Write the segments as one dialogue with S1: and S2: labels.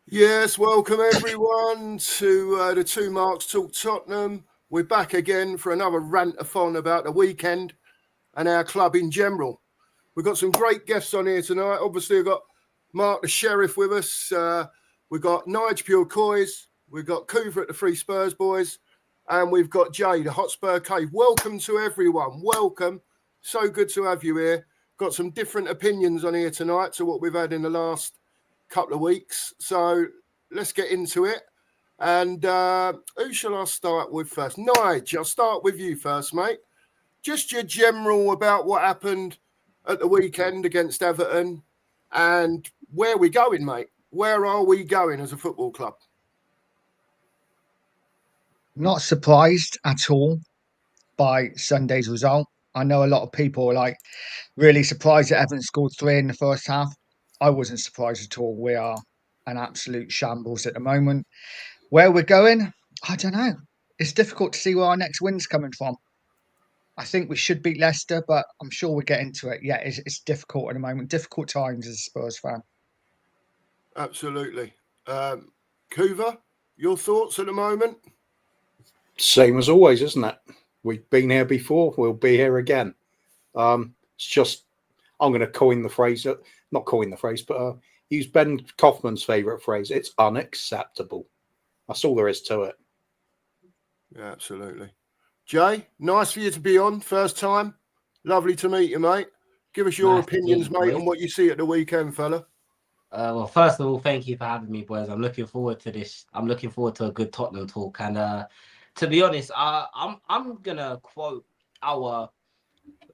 S1: Yes, welcome everyone to the Two Marks Talk Tottenham. We're back again for another rantathon about the weekend and our club in general. We've got some great guests on here tonight. Obviously, we've got Mark the Sheriff with us. We've got Nige Pure Coys. We've got Coover at the Three Spurs Boys. And we've got Jay, the Hotspur Cave. Welcome to everyone. Welcome. So good to have you here. Got some different opinions on here tonight to what we've had in the last couple of weeks. So let's get into it. And who shall I start with first? Nige, I'll start with you first, mate. Just your general about what happened at the weekend against Everton and where we're going, mate. Where are we going as a football club?
S2: Not surprised at all by Sunday's result. I know a lot of people are really surprised that Everton scored three in the first half. I wasn't surprised at all. We are an absolute shambles at the moment. Where we're going, I don't know. It's difficult to see where our next win's coming from. I think we should beat Leicester, but I'm sure we'll get into it. Yeah, it's difficult at the moment. Difficult times as a Spurs fan.
S1: Absolutely. Coover, your thoughts at the moment?
S3: Same as always, isn't it? We've been here before. We'll be here again. It's just, I'm going to coin the phrase, not coin the phrase, but use Ben Kaufman's favourite phrase. It's unacceptable. That's all there is to it.
S1: Yeah, absolutely. Jay, nice for you to be on. First time. Lovely to meet you, mate. Give us your opinions, mate, on what you see at the weekend, fella.
S4: Well, first of all, thank you for having me, boys. I'm looking forward to this. I'm looking forward to a good Tottenham talk. And to be honest, I'm gonna quote our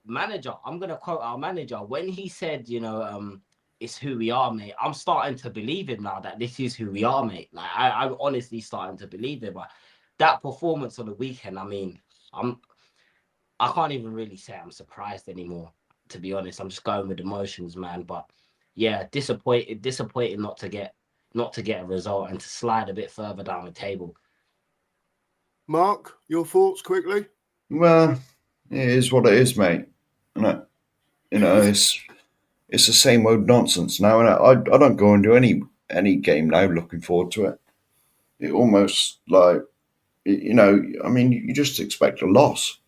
S4: manager. I'm gonna quote our manager when he said, it's who we are, mate. I'm starting to believe him now that this is who we are, mate. Like I'm honestly starting to believe it. But that performance on the weekend, I mean, I can't even really say I'm surprised anymore. To be honest, I'm just going with emotions, man. But yeah, disappointed not to get a result and to slide a bit further down the table.
S1: Mark, your thoughts quickly?
S5: Well, it is what it is, mate. And it's the same old nonsense now. And I don't go into any game now looking forward to it. It almost I mean, you just expect a loss.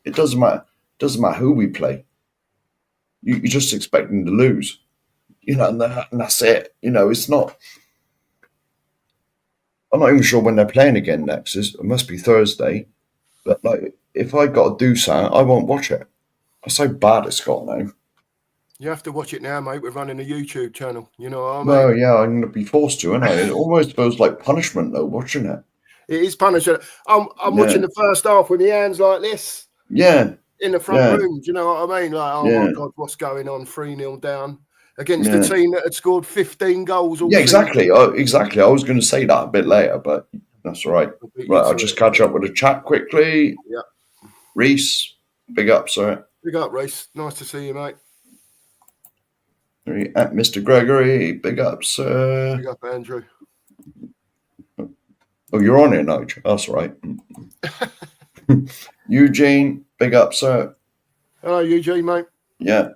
S5: It doesn't matter. Doesn't matter who we play. You're just expecting to lose. And that's it. It's not. I'm not even sure when they're playing again next. It must be Thursday. But if I got to do something, I won't watch it. That's how bad it's got now.
S1: You have to watch it now, mate. We're running a YouTube channel. You know what I mean?
S5: Well, yeah, I'm going to be forced to, aren't I? It almost feels like punishment, though, watching it.
S1: It is punishment. I'm watching the first half with my hands like this.
S5: Yeah.
S1: In the front room. Do you know what I mean? Like, oh my God, what's going on? 3-0 down against the team that had scored 15 goals.
S5: Yeah, exactly. Exactly. I was going to say that a bit later, but that's all right. Right, I'll just catch up with the chat quickly.
S1: Yeah.
S5: Reese, big up, sir.
S1: Big up, Reese. Nice to see you, mate.
S5: At Mr. Gregory, big up, sir.
S1: Big up, Andrew.
S5: Oh, you're on here, Nige. That's right. Eugene, big up, sir.
S1: Hello, Eugene, mate.
S5: Yeah.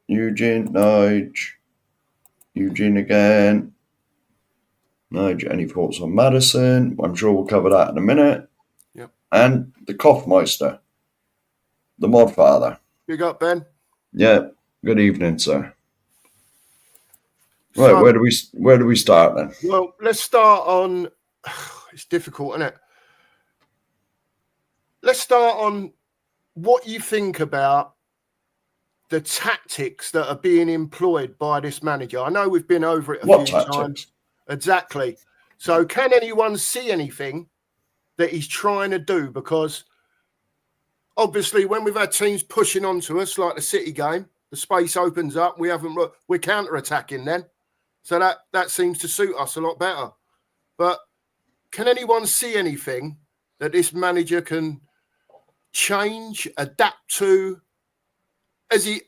S5: Eugene, Nige. Eugene again. Nige, any thoughts on Madison? I'm sure we'll cover that in a minute.
S1: Yep.
S5: And the Koffmeister, the mod father.
S1: Big up, Ben.
S5: Yeah. Good evening, sir. Right, so, where do we start then?
S1: Well, let's start on. It's difficult, isn't it? Let's start on what you think about the tactics that are being employed by this manager. I know we've been over it a few times. Exactly. So can anyone see anything that he's trying to do? Because obviously when we've had teams pushing onto us, like the City game, the space opens up. We're counter-attacking then. So that seems to suit us a lot better. But can anyone see anything that this manager can change, adapt to? Has he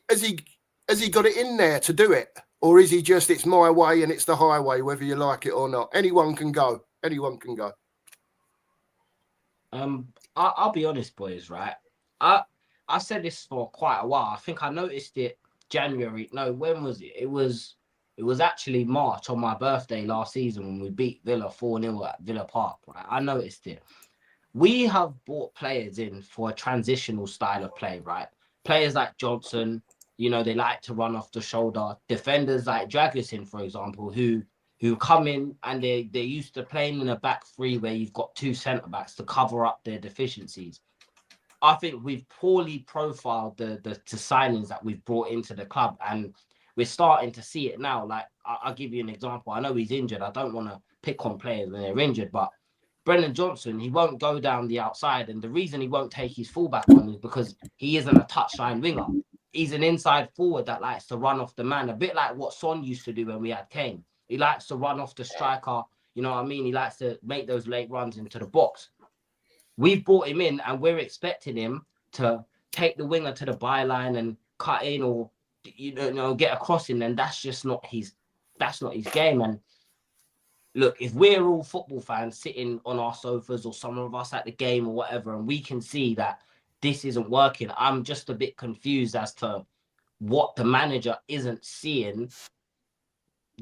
S1: got it in there to do it? Or is he just, it's my way and it's the highway, whether you like it or not? Anyone can go. Anyone can go.
S4: I'll be honest, boys, right? I said this for quite a while. I think I noticed it January. No, when was it? It was It was actually March on my birthday last season when we beat Villa 4-0 at Villa Park. Right? I noticed it. We have brought players in for a transitional style of play, right? Players like Johnson, they like to run off the shoulder. Defenders like Dragusin, for example, who come in and they're used to playing in a back three where you've got two centre backs to cover up their deficiencies. I think we've poorly profiled the signings that we've brought into the club, and we're starting to see it now. Like I'll give you an example. I know he's injured. I don't want to pick on players when they're injured, but Brennan Johnson, he won't go down the outside, and the reason he won't take his fullback on is because he isn't a touchline winger. He's an inside forward that likes to run off the man, a bit like what Son used to do when we had Kane. He likes to run off the striker. You know what I mean? He likes to make those late runs into the box. We've brought him in and we're expecting him to take the winger to the byline and cut in or get a crossing, and that's just not his game. And look, if we're all football fans sitting on our sofas or some of us at the game or whatever, and we can see that this isn't working, I'm just a bit confused as to what the manager isn't seeing.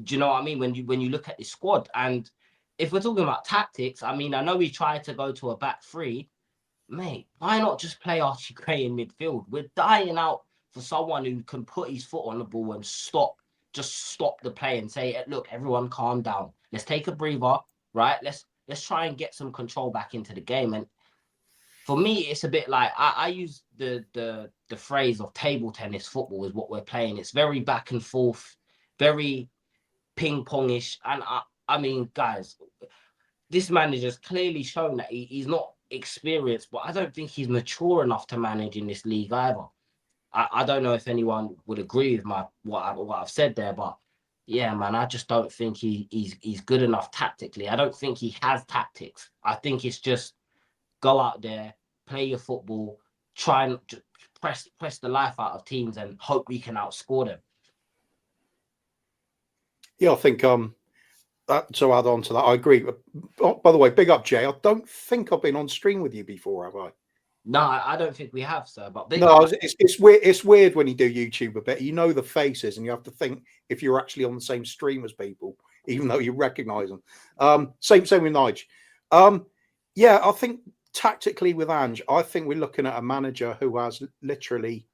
S4: Do you know what I mean? When you look at the squad, and if we're talking about tactics, I mean, I know we tried to go to a back three, mate. Why not just play Archie Gray in midfield? We're dying out for someone who can put his foot on the ball and stop the play and say, look, everyone calm down. Let's take a breather, right? Let's try and get some control back into the game. And for me, it's a bit like I use the phrase of table tennis football is what we're playing. It's very back and forth, very ping pongish. And I mean, guys, this manager's clearly shown that he's not experienced, but I don't think he's mature enough to manage in this league either. I don't know if anyone would agree with what I've said there, but yeah, man, I just don't think he's good enough tactically. I don't think he has tactics. I think it's just go out there, play your football, try and press the life out of teams and hope we can outscore them.
S3: Yeah, I think to add on to that, I agree. Oh, by the way, big up, Jay. I don't think I've been on stream with you before, have I?
S4: No, I don't think we have, sir. But
S3: it's weird. It's weird when you do YouTube a bit. You know the faces, and you have to think if you're actually on the same stream as people, even though you recognise them. Same with Nige. Yeah, I think tactically with Ange, I think we're looking at a manager who has literally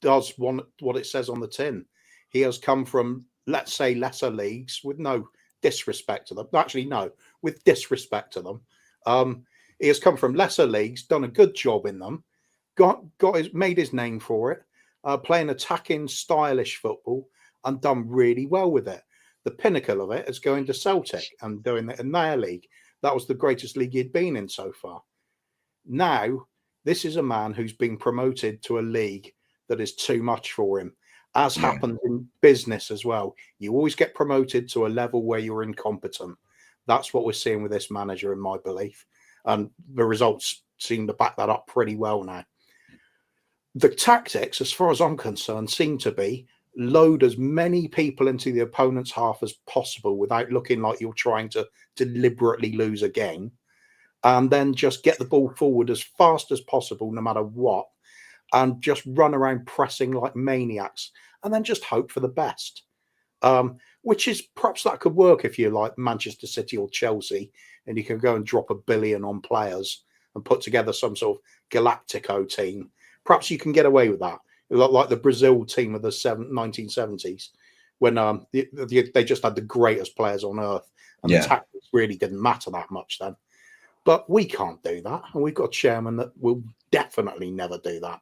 S3: does what it says on the tin. He has come from, let's say, lesser leagues with no disrespect to them. Actually, no, with disrespect to them. He has come from lesser leagues, done a good job in them, made his name for it, playing attacking, stylish football, and done really well with it. The pinnacle of it is going to Celtic and doing it in their league. That was the greatest league he'd been in so far. Now, this is a man who's been promoted to a league that is too much for him, as happens in business as well. You always get promoted to a level where you're incompetent. That's what we're seeing with this manager, in my belief. And the results seem to back that up pretty well now. The tactics, as far as I'm concerned, seem to be load as many people into the opponent's half as possible without looking like you're trying to deliberately lose a game, and then just get the ball forward as fast as possible, no matter what, and just run around pressing like maniacs, and then just hope for the best. Which is perhaps that could work if you're like Manchester City or Chelsea, and you can go and drop $1 billion on players and put together some sort of Galactico team. Perhaps you can get away with that, like the Brazil team of the 1970s, when they just had the greatest players on earth, and the tactics really didn't matter that much then. But we can't do that, and we've got a chairman that will definitely never do that.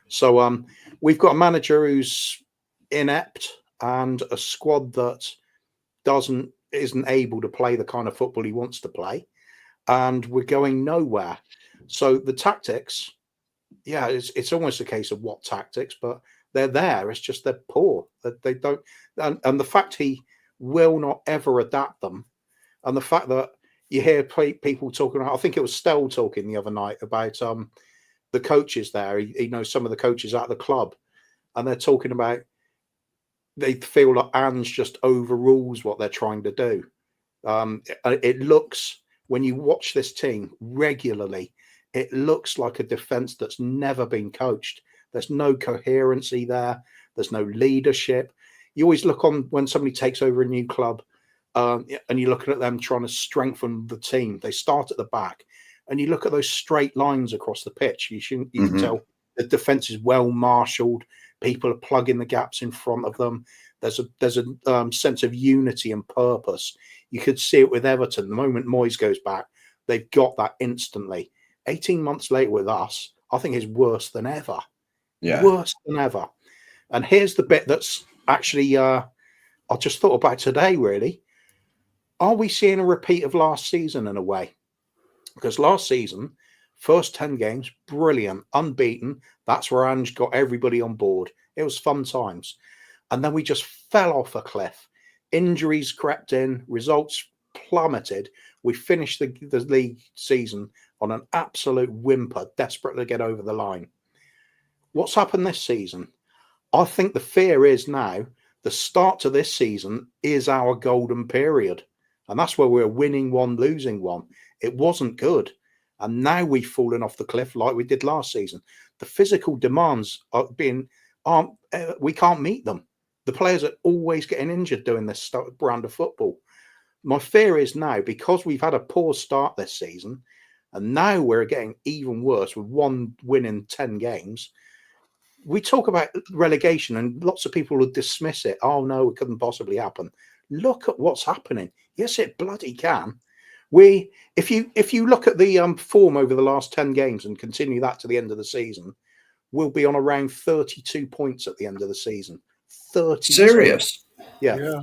S3: So we've got a manager who's inept and a squad that isn't able to play the kind of football he wants to play, and we're going nowhere. So the tactics, yeah, it's almost a case of what tactics, but they're there. It's just they're poor. That they don't, and the fact he will not ever adapt them, and the fact that you hear people talking about, I think it was Stell talking the other night about the coaches there. He knows some of the coaches at the club, and they're talking about they feel like Ange just overrules what they're trying to do. It looks, when you watch this team regularly, it looks like a defence that's never been coached. There's no coherency there. There's no leadership. You always look on when somebody takes over a new club, and you're looking at them trying to strengthen the team. They start at the back, and you look at those straight lines across the pitch. You can tell the defense is well marshaled. People are plugging the gaps in front of them. There's a sense of unity and purpose. You could see it with Everton. The moment Moyes goes back, they've got that instantly. 18 months later with us, I think is worse than ever.
S5: Yeah.
S3: Worse than ever. And here's the bit that's actually, I just thought about today, really. Are we seeing a repeat of last season in a way? Because last season, first 10 games, brilliant, unbeaten. That's where Ange got everybody on board. It was fun times. And then we just fell off a cliff. Injuries crept in, results plummeted. We finished the league season on an absolute whimper, desperate to get over the line. What's happened this season? I think the fear is now the start to this season is our golden period. And that's where we're winning one, losing one. It wasn't good. And now we've fallen off the cliff like we did last season. The physical demands we can't meet them. The players are always getting injured doing this brand of football. My fear is now, because we've had a poor start this season, and now we're getting even worse with one win in 10 games. We talk about relegation and lots of people will dismiss it. Oh, no, it couldn't possibly happen. Look at what's happening. Yes, it bloody can. If you look at the form over the last 10 games and continue that to the end of the season, we'll be on around 32 points at the end of the season. 32.
S5: Serious?
S3: Yeah.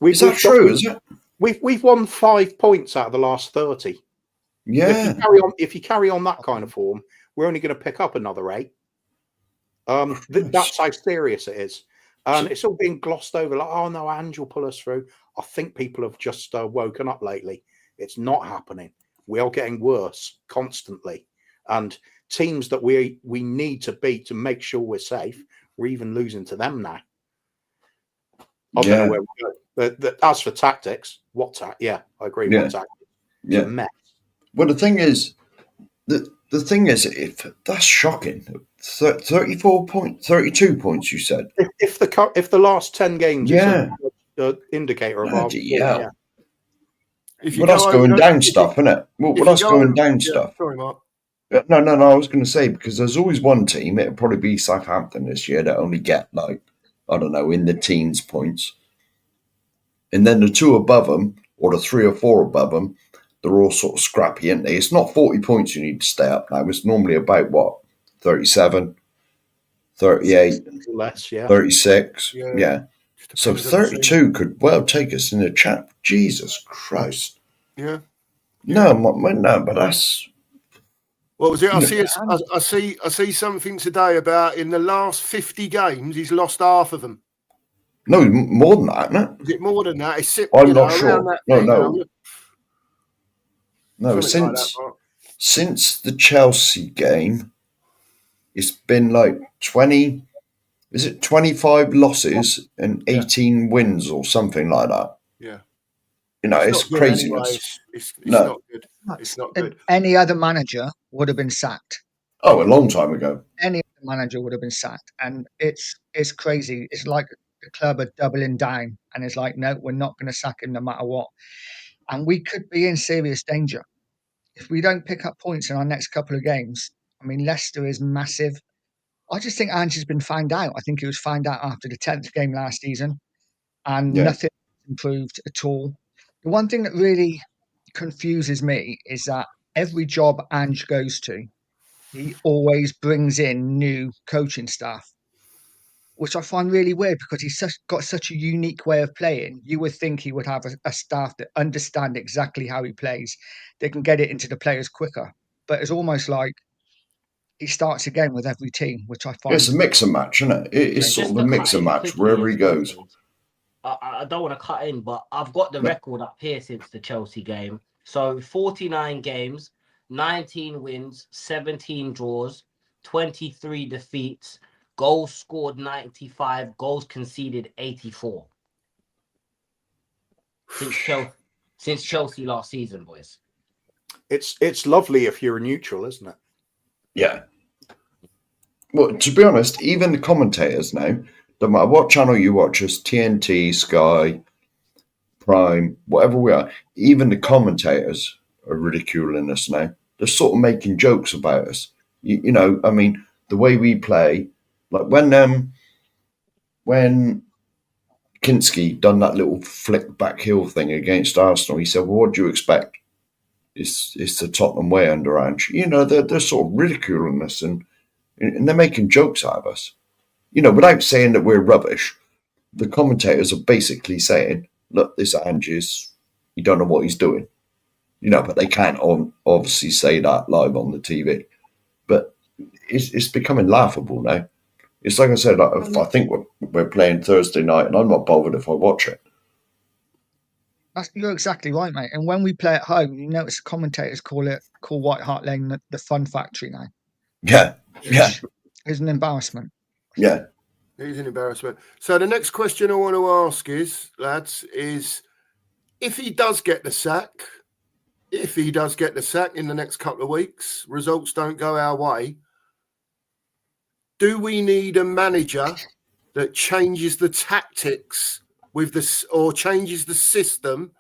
S5: Is that true? Is it?
S3: We've won 5 points out of the last 30.
S5: Yeah.
S3: If you carry on that kind of form, we're only going to pick up another 8. That's how serious it is. And it's all being glossed over like, oh no, Ange will pull us through. I think people have just woken up lately. It's not happening. We are getting worse constantly. And teams that we need to beat to make sure we're safe, we're even losing to them now. I don't know where we go. As for tactics, I agree.
S5: Yeah.
S3: What tactics? It's
S5: Yeah.
S3: a mess.
S5: Well, the thing is, if that's shocking. 32 points, you said.
S3: If the last 10 games is an indicator of our
S5: Bloody hell. Well, that's going down stuff, isn't it? Well, that's going down stuff.
S1: Sorry, Mark.
S5: No. I was going to say, because there's always one team, it'll probably be Southampton this year, that only get, like, I don't know, in the teens points. And then the 2 above them, or the 3 or 4 above them, they're all sort of scrappy, aren't they? It's not 40 points you need to stay up now. It's normally about, 37, 38,
S3: less,
S5: 36. Yeah. So
S1: Depends on the
S5: 32 could well take us in the chat. Jesus Christ.
S1: Yeah.
S5: No, but that's...
S1: What was it? I see something today about in the last 50 games, he's lost half of them.
S5: No, more than that, isn't it?
S1: Is it more than that?
S5: I'm not sure. No.
S1: Like
S5: Since the Chelsea game, it's been like 20... Is it 25 losses and 18 wins or something like that?
S1: Yeah.
S5: It's craziness.
S1: Anyway. It's not good. It's not good.
S2: Any other manager would have been sacked.
S5: Oh, a long time ago.
S2: Any other manager would have been sacked. And it's crazy. It's like the club are doubling down. And it's like, no, we're not going to sack him no matter what. And we could be in serious danger. If we don't pick up points in our next couple of games, I mean, Leicester is massive. I just think Ange has been found out. I think he was found out after the 10th game last season, and nothing improved at all. The one thing that really confuses me is that every job Ange goes to, he always brings in new coaching staff, which I find really weird because he's got such a unique way of playing. You would think he would have a staff that understand exactly how he plays. They can get it into the players quicker. But it's almost like he starts again with every team, which I find...
S5: It's a mix and match, isn't it? It's sort of a mix and match wherever he goes.
S4: I don't want to cut in, but I've got the record up here since the Chelsea game. So 49 games, 19 wins, 17 draws, 23 defeats, goals scored 95, goals conceded 84. Since Chelsea last season, boys.
S3: It's lovely if you're a neutral, isn't it?
S5: Yeah. Well, to be honest, even the commentators now, Don't matter what channel you watch us, TNT, Sky, Prime, whatever we are, even the commentators are ridiculing us now. They're sort of making jokes about us. You know, I mean, the way we play, like when Kinski done that little flick back heel thing against Arsenal, he said, "Well, what do you expect? It's the Tottenham way under Ange." You know, they're sort of ridiculing us and they're making jokes out of us. You know, without saying that we're rubbish, the commentators are basically saying, "Look, this Ange is, you don't know what he's doing." You know, but they can't obviously say that live on the TV. But it's becoming laughable now. It's like I said, I think we're playing Thursday night, and I'm not bothered if I watch it.
S2: You're exactly right, mate. And when we play at home, you notice the commentators call White Hart Lane the fun factory now.
S5: Yeah,
S2: Which is an embarrassment.
S5: yeah.
S1: It is an embarrassment. So the next question I want to ask is, lads, is if he does get the sack, in the next couple of weeks, results don't go our way, do we need a manager that changes the tactics with this, or changes the system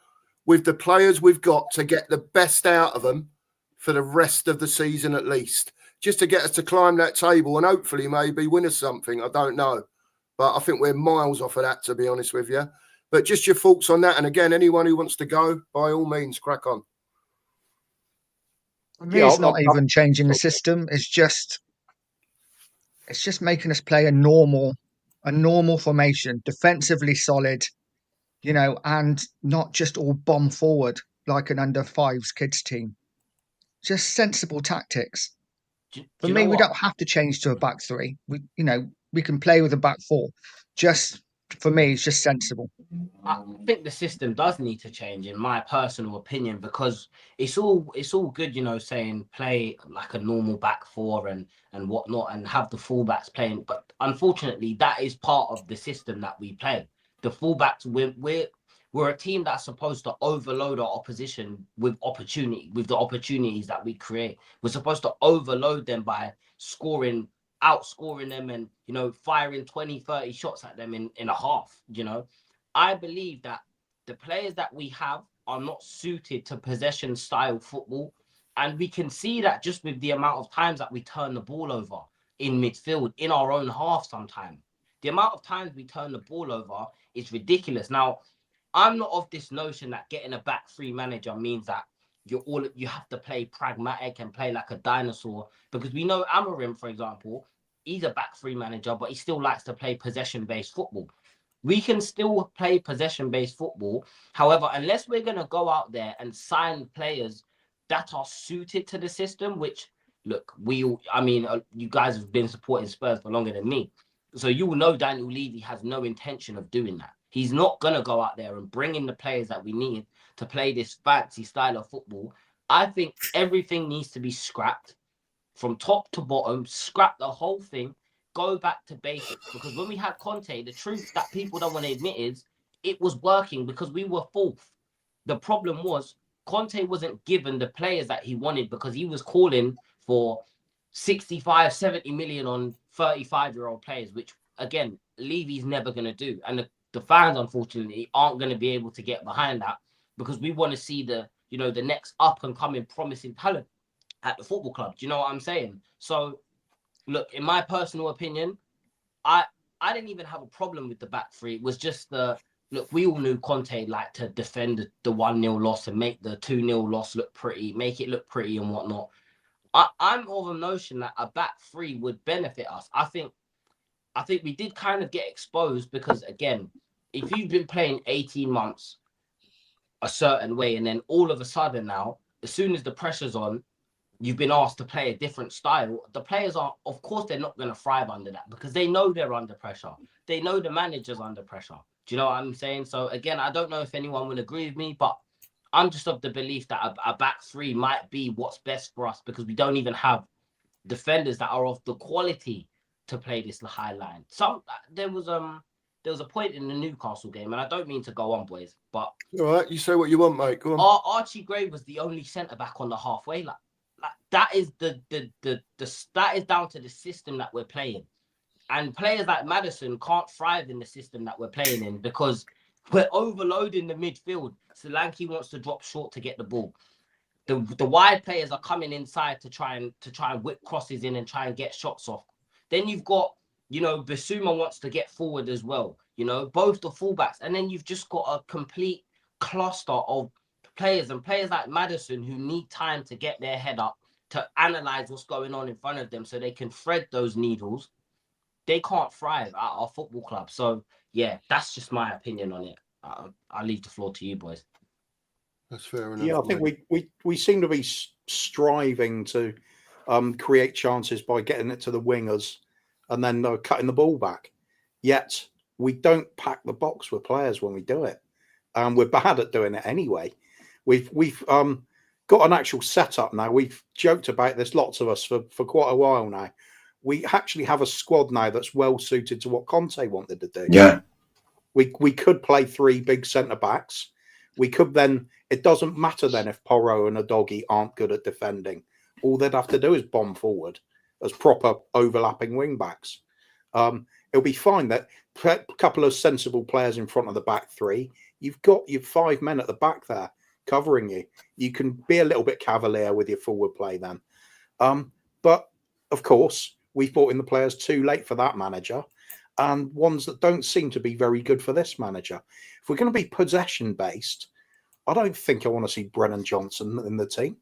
S1: with the players we've got to get the best out of them for the rest of the season at least, just to get us to climb that table and hopefully maybe win us something? I don't know, but I think we're miles off of that, to be honest with you. But just your thoughts on that. And again, anyone who wants to go, by all means, crack on.
S2: For me, it's not even changing the system. It's just making us play a normal formation, defensively solid, you know, and not just all bomb forward like an under fives kids team. Just sensible tactics. For me, we don't have to change to a back three. We can play with a back four. Just for me, it's just sensible.
S4: I think the system does need to change, in my personal opinion, because it's all good, you know, saying play like a normal back four and whatnot, and have the fullbacks playing. But unfortunately, that is part of the system that we play. The fullbacks, we're a team that's supposed to overload our opposition with the opportunities that we create. We're supposed to overload them by outscoring them, and, you know, firing 20, 30 shots at them in a half, you know. I believe that the players that we have are not suited to possession style football. And we can see that just with the amount of times that we turn the ball over in midfield, in our own half sometimes. The amount of times we turn the ball over is ridiculous. Now, I'm not of this notion that getting a back three manager means that you have to play pragmatic and play like a dinosaur, because we know Amorim, for example, he's a back three manager, but he still likes to play possession-based football. We can still play possession-based football. However, unless we're going to go out there and sign players that are suited to the system, which, look, you guys have been supporting Spurs for longer than me. So you will know Daniel Levy has no intention of doing that. He's not going to go out there and bring in the players that we need to play this fancy style of football. I think everything needs to be scrapped from top to bottom, scrap the whole thing, go back to basics. Because when we had Conte, the truth that people don't want to admit is it was working because we were fourth. The problem was Conte wasn't given the players that he wanted, because he was calling for 65, 70 million on 35-year-old players, which, again, Levy's never going to do. And the fans, unfortunately, aren't going to be able to get behind that, because we want to see the next up and coming promising talent at the football club. Do you know what I'm saying? So, look, in my personal opinion, I didn't even have a problem with the back three. It was just we all knew Conte liked to defend the 1-0 loss and make the 2-0 loss look pretty, make it look pretty and whatnot. I'm of a notion that a back three would benefit us. I think we did kind of get exposed because, again, if you've been playing 18 months a certain way, and then all of a sudden now, as soon as the pressure's on, you've been asked to play a different style, the players are, of course, they're not going to thrive under that, because they know they're under pressure. They know the manager's under pressure. Do you know what I'm saying? So, again, I don't know if anyone will agree with me, but I'm just of the belief that a back three might be what's best for us, because we don't even have defenders that are of the quality to play this high line. There was a point in the Newcastle game, and I don't mean to go on, boys, but
S1: all right, you say what you want, mate. Go on.
S4: Archie Gray was the only centre back on the halfway line. That is that is down to the system that we're playing. And players like Maddison can't thrive in the system that we're playing in because we're overloading the midfield. Solanke wants to drop short to get the ball. The wide players are coming inside to try and whip crosses in and try and get shots off. Then you've got, Bissouma wants to get forward as well. Both the fullbacks, and then you've just got a complete cluster of players like Maddison who need time to get their head up to analyze what's going on in front of them so they can thread those needles. They can't thrive at our football club. So yeah, that's just my opinion on it. I'll leave the floor to you boys.
S1: That's fair enough.
S3: Yeah, I think we seem to be striving to create chances by getting it to the wingers and then cutting the ball back. Yet we don't pack the box with players when we do it, and we're bad at doing it anyway. We've got an actual setup now. We've joked about this, lots of us, for quite a while now. We actually have a squad now that's well suited to what Conte wanted to do.
S5: Yeah.
S3: We could play 3 big centre backs. We could then, it doesn't matter then if Porro and Udogie aren't good at defending. All they'd have to do is bomb forward as proper overlapping wing backs. It'll be fine that a couple of sensible players in front of the back 3. You've got your 5 men at the back there covering you. You can be a little bit cavalier with your forward play then. But of course, we've brought in the players too late for that manager, and ones that don't seem to be very good for this manager. If we're going to be possession based, I don't think I want to see Brennan Johnson in the team.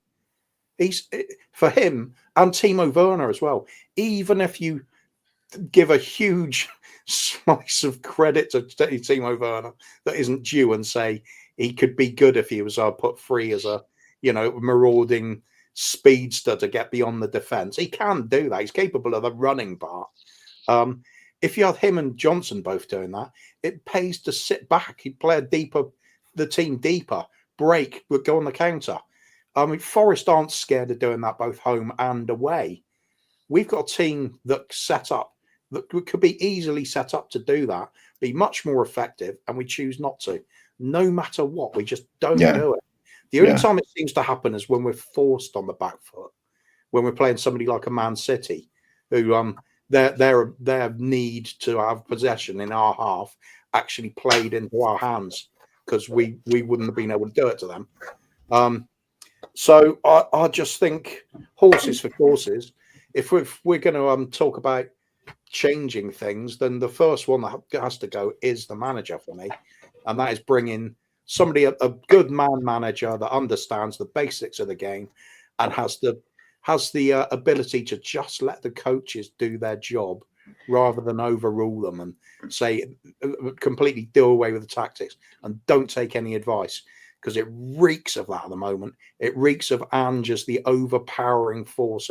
S3: He's, for him, and Timo Werner as well. Even if you give a huge slice of credit to Timo Werner that isn't due and say he could be good if he was put free as a marauding speedster to get beyond the defense, he can do that. He's capable of the running part. If you had him and Johnson both doing that, it pays to sit back. He'd play the team deeper, break, would go on the counter. Forest aren't scared of doing that both home and away. We've got a team that's set up, that could be easily set up to do that, be much more effective, and we choose not to. No matter what, we just don't do it. The only time it seems to happen is when we're forced on the back foot, when we're playing somebody like a Man City, who their need to have possession in our half actually played into our hands because we wouldn't have been able to do it to them. So I just think horses for courses. If we're going to talk about changing things, then the first one that has to go is the manager for me, and that is bringing somebody, a good manager that understands the basics of the game and has the ability to just let the coaches do their job rather than overrule them and say completely do away with the tactics and don't take any advice, because it reeks of that at the moment. It reeks of Ange, the overpowering force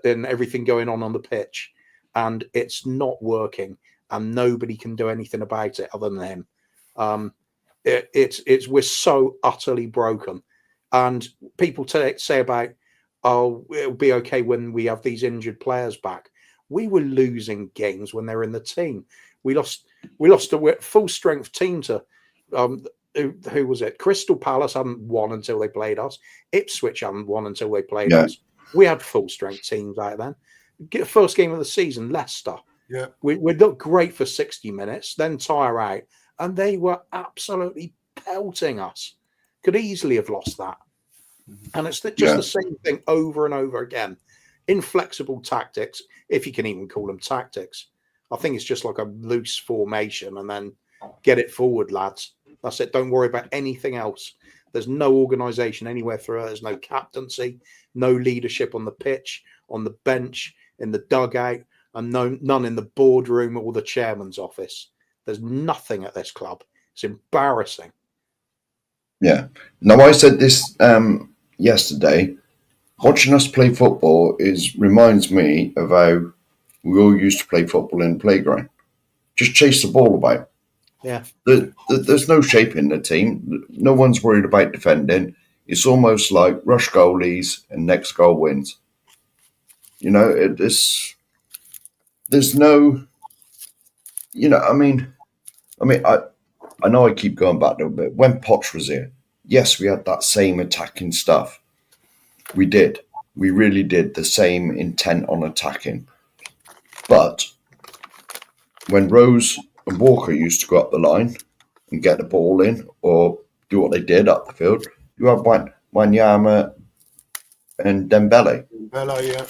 S3: in everything going on the pitch, and it's not working, and nobody can do anything about it other than him. We're so utterly broken, and people say about, oh, it'll be okay when we have these injured players back. We were losing games when they're in the team. We lost a full strength team to who was it? Crystal Palace hadn't won until they played us. Ipswich hadn't won until they played us. We had full strength teams out then. First game of the season, Leicester.
S1: Yeah,
S3: we looked great for 60 minutes, then tire out, and they were absolutely pelting us. Could easily have lost that. And it's just the same thing over and over again. Inflexible tactics, if you can even call them tactics. I think it's just like a loose formation, and then get it forward, lads. That's it. Don't worry about anything else. There's no organisation anywhere through it. There's no captaincy, no leadership on the pitch, on the bench, in the dugout, and none in the boardroom or the chairman's office. There's nothing at this club. It's embarrassing.
S5: Yeah. Now, I said this yesterday. Watching us play football reminds me of how we all used to play football in the playground. Just chase the ball about.
S3: Yeah.
S5: There's no shape in the team. No one's worried about defending. It's almost like rush goalies and next goal wins. There's no, I know I keep going back a little bit. When Poch was here, yes, we had that same attacking stuff. We did. We really did the same intent on attacking. But when Rose and Walker used to go up the line and get the ball in or do what they did up the field, you have Wanyama and Dembele
S1: Hello, yeah.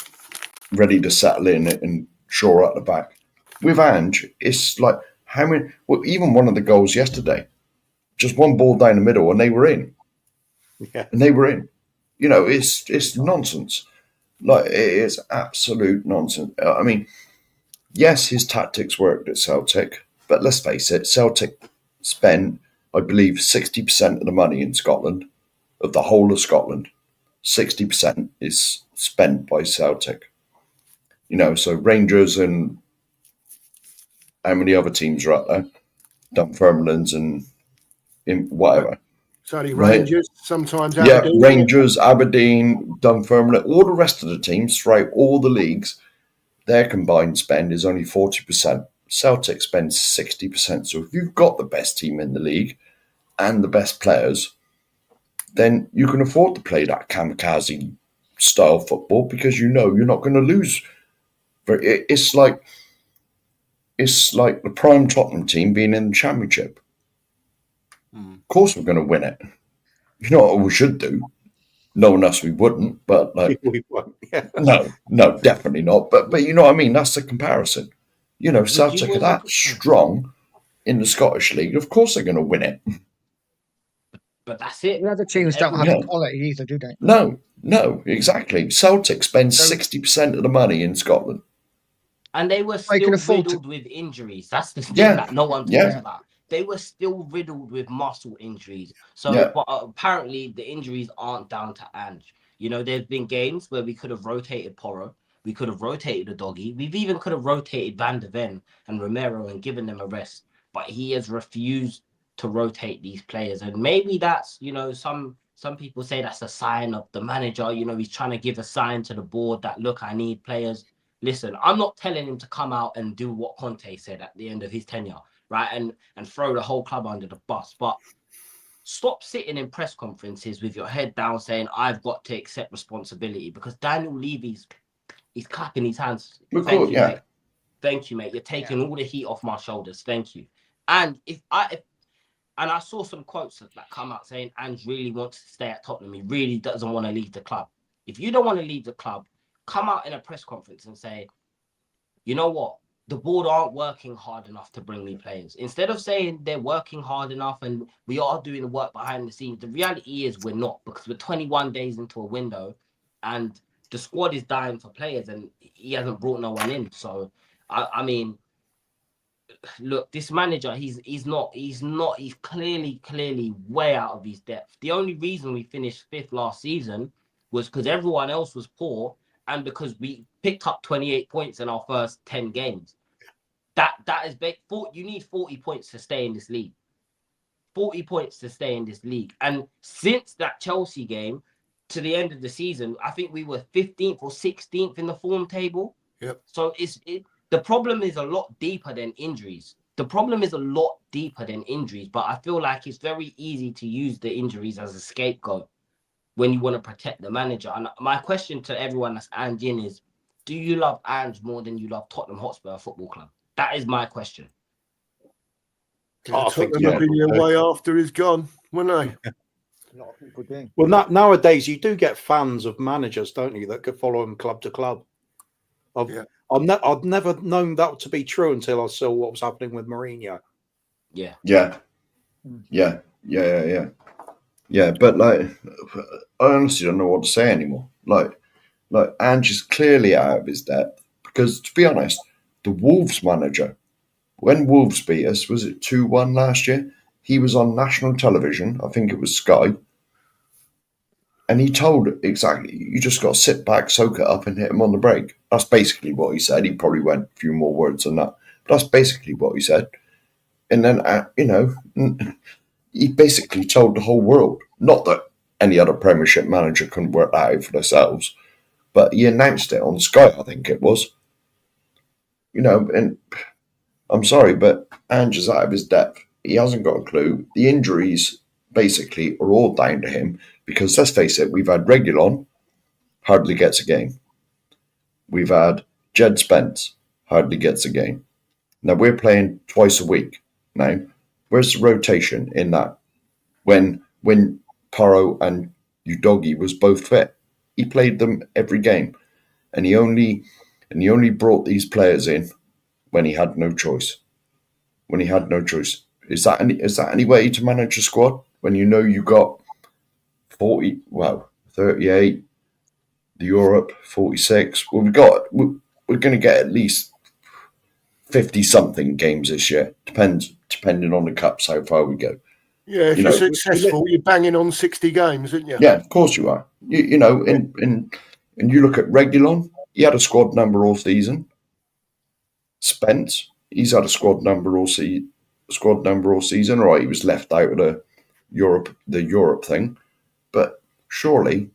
S5: ready to settle in and shore up the back. With Ange, it's like how many? Well, even one of the goals yesterday, just one ball down the middle, and they were in.
S3: Yeah.
S5: And they were in. You know, it's nonsense. Like it is absolute nonsense. I mean, yes, his tactics worked at Celtic, but let's face it, Celtic spent, I believe, 60% of the money in Scotland, of the whole of Scotland. 60% is spent by Celtic. You know, so Rangers and how many other teams are up there? Dunfermline's and whatever.
S1: Sorry,
S5: Right.
S1: Rangers, sometimes
S5: Yeah,
S1: Aberdeen.
S5: Rangers, Aberdeen, Dunfermline, all the rest of the teams throughout all the leagues, their combined spend is only 40%. Celtic spends 60%. So if you've got the best team in the league and the best players, then you can afford to play that kamikaze style football because you know you're not going to lose. But it's like the prime Tottenham team being in the Championship. Of course we're going to win it. You know what we should do? Knowing us, we wouldn't. But like,
S3: We won't. Yeah.
S5: no, definitely not. But you know what I mean? That's the comparison. You know, Celtic are that strong in the Scottish League. Of course they're going to win it.
S4: But that's it.
S2: The other teams don't have
S5: Yeah.
S2: the quality either, do they?
S5: No, exactly. Celtic spends 60% of the money in Scotland.
S4: And they were
S2: They can
S4: still
S2: afford to-
S4: riddled with injuries. That's the thing
S5: Yeah,
S4: that no one talks
S5: yeah.
S4: about. They were still riddled with muscle injuries. So,
S5: Yeah.
S4: but apparently the injuries aren't down to Ange. You know, there's been games where we could have rotated Porro, we could have rotated the doggy, we've even could have rotated Van de Ven and Romero and given them a rest. But he has refused to rotate these players, and maybe that's, you know, some people say that's a sign of the manager. You know, he's trying to give a sign to the board that, look, I need players. Listen, I'm not telling him to come out and do what Conte said at the end of his tenure, right? And throw the whole club under the bus. But stop sitting in press conferences with your head down saying, I've got to accept responsibility, because Daniel Levy's he's clapping his hands. Thank you, mate. Thank you, mate. You're taking all the heat off my shoulders. Thank you. And I saw some quotes that come out saying Ange really wants to stay at Tottenham. He really doesn't want to leave the club. If you don't want to leave the club, come out in a press conference and say, you know what? The board aren't working hard enough to bring me players. Instead of saying they're working hard enough and we are doing the work behind the scenes, the reality is we're not, because we're 21 days into a window and the squad is dying for players and he hasn't brought no one in. So, I mean, look, this manager, he's clearly way out of his depth. The only reason we finished 5th last season was because everyone else was poor and because we picked up 28 points in our first 10 games. That is big. You need 40 points to stay in this league. 40 points to stay in this league. And since that Chelsea game to the end of the season, I think we were 15th or 16th in the form table.
S1: Yep.
S4: So the problem is a lot deeper than injuries. But I feel like it's very easy to use the injuries as a scapegoat when you want to protect the manager. And my question to everyone that's Ange in is, do you love Ange more than you love Tottenham Hotspur Football Club? That is my question.
S3: I think
S1: Tottenham have been your way after he's gone, wouldn't they?
S2: A lot of people do.
S3: Well, nowadays you do get fans of managers, don't you, that could follow him club to club. I've never known that to be true until I saw what was happening with Mourinho.
S4: Yeah.
S5: But like, I honestly don't know what to say anymore. Like Ange is clearly out of his depth because, to be honest, the Wolves manager, when Wolves beat us, was it 2-1 last year? He was on national television. I think it was Sky. And he told exactly, you just got to sit back, soak it up, and hit him on the break. That's basically what he said. He probably went a few more words than that. But that's basically what he said. And then, he basically told the whole world, not that any other Premiership manager couldn't work that out for themselves, but he announced it on Sky, I think it was. And I'm sorry, but Ange is out of his depth. He hasn't got a clue. The injuries basically are all down to him because, let's face it, we've had Reguilon, hardly gets a game. We've had Jed Spence, hardly gets a game. Now we're playing twice a week now. Where's the rotation in that? When Porro and Udogie was both fit, he played them every game, and he only brought these players in when he had no choice. When he had no choice, is that any way to manage a squad when you know you got 38, the Europe 46? Well, we're going to get at least 50 something games this year. Depending on the cups how far we go.
S1: Yeah, if you're successful, you're banging on 60 games, aren't you?
S5: Yeah, of course you are. And you look at Reguilon, he had a squad number all season. Spence, he's had a squad number all season. All right, he was left out of the Europe thing, but surely,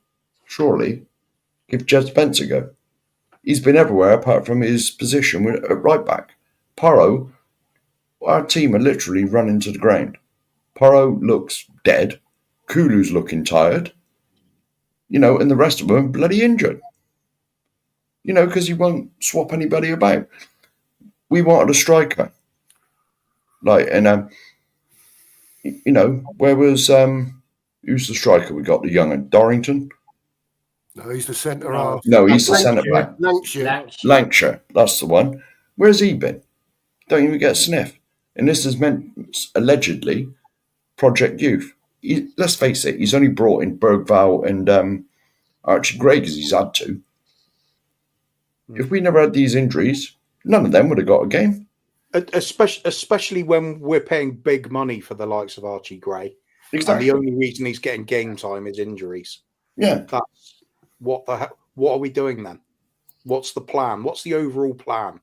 S5: give Jed Spence a go. He's been everywhere apart from his position at right back. Porro, our team are literally running to the ground. Porro looks dead. Kulu's looking tired. And the rest of them are bloody injured. Because he won't swap anybody about. We wanted a striker. Where was who's the striker we got? The young one? Dorrington?
S1: No, he's the centre half.
S5: No, he's the centre back.
S1: Lancashire.
S5: That's the one. Where's he been? Don't even get a sniff. And this is meant, allegedly, Project Youth. Let's face it, he's only brought in Bergvall and Archie Gray because he's had to. If we never had these injuries, none of them would have got a game.
S3: Especially when we're paying big money for the likes of Archie Gray.
S5: Exactly.
S3: And the only reason he's getting game time is injuries.
S5: Yeah.
S3: That's what are we doing then? What's the plan? What's the overall plan?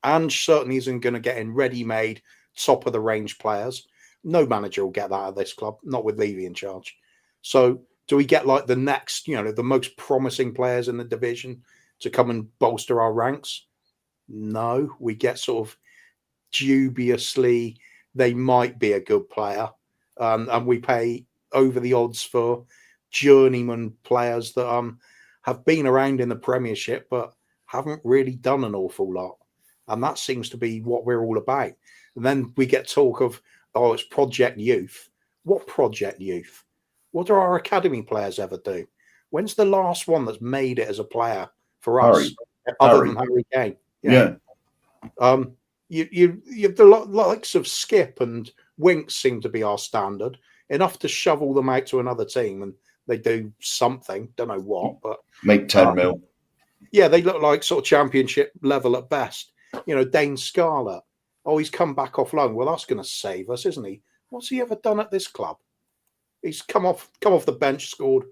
S3: And certainly isn't going to get in ready-made, top-of-the-range players. No manager will get that at this club, not with Levy in charge. So do we get like the next, the most promising players in the division to come and bolster our ranks? No, we get sort of dubiously, they might be a good player. And we pay over the odds for journeyman players that have been around in the Premiership, but haven't really done an awful lot. And that seems to be what we're all about. And then we get talk of, it's Project Youth. What Project Youth? What do our academy players ever do? When's the last one that's made it as a player for us, other than Harry Kane?
S5: Yeah.
S3: You the likes of Skip and Winks seem to be our standard, enough to shovel them out to another team, and they do something, don't know what, but
S5: make 10 mil.
S3: Yeah, they look like sort of championship level at best. Dane Scarlett. Oh, he's come back off loan. Well, that's going to save us, isn't he? What's he ever done at this club? He's come off the bench, scored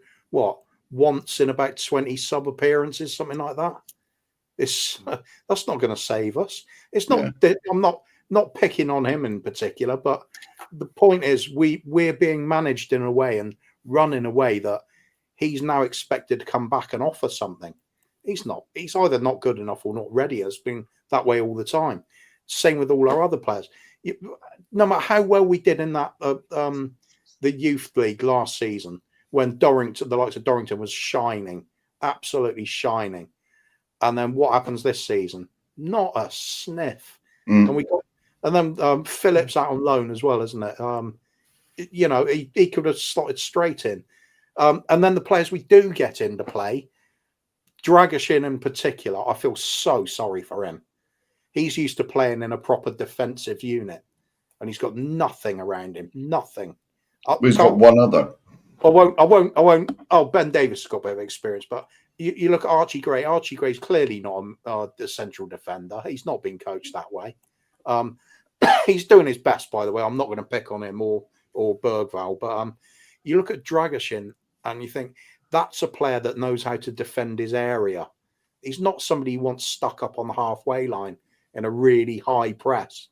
S3: once in about 20 sub appearances, something like that. That's not going to save us. It's not. Yeah. I'm not picking on him in particular, but the point is we're being managed in a way and run in a way that he's now expected to come back and offer something. He's not. He's either not good enough or not ready. It's been that way all the time. Same with all our other players. No matter how well we did in that the youth league last season, when Dorrington, the likes of Dorrington, was shining, absolutely shining, and then what happens this season? Not a sniff. And then Phillips out on loan as well, isn't it? He could have slotted straight in. And then the players we do get into play, Dragashin in particular, I feel so sorry for him. He's used to playing in a proper defensive unit, and he's got nothing around him. Nothing.
S5: He's got one other.
S3: I won't. Oh, Ben Davis has got a bit of experience, but you look at Archie Gray. Archie Gray's clearly not the central defender. He's not been coached that way. He's doing his best, by the way. I'm not going to pick on him or Bergvall, but you look at Dragashin and you think that's a player that knows how to defend his area. He's not somebody who wants stuck up on the halfway line in a really high press.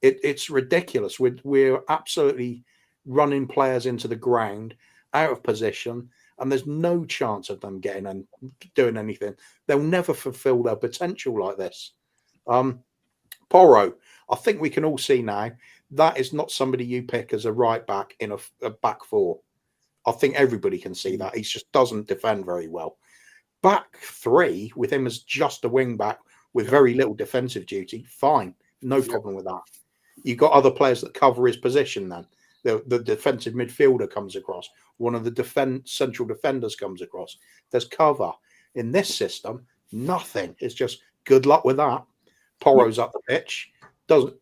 S3: It's ridiculous. We're absolutely running players into the ground, out of position, and there's no chance of them getting and doing anything. They'll never fulfill their potential like this. Porro, I think we can all see now that is not somebody you pick as a right back in a back four. I think everybody can see that. He just doesn't defend very well. Back three with him as just a wing back with very little defensive duty, fine. No problem with that. You've got other players that cover his position then. The defensive midfielder comes across. One of the central defenders comes across. There's cover. In this system, nothing. It's just good luck with that. Porro's up the pitch.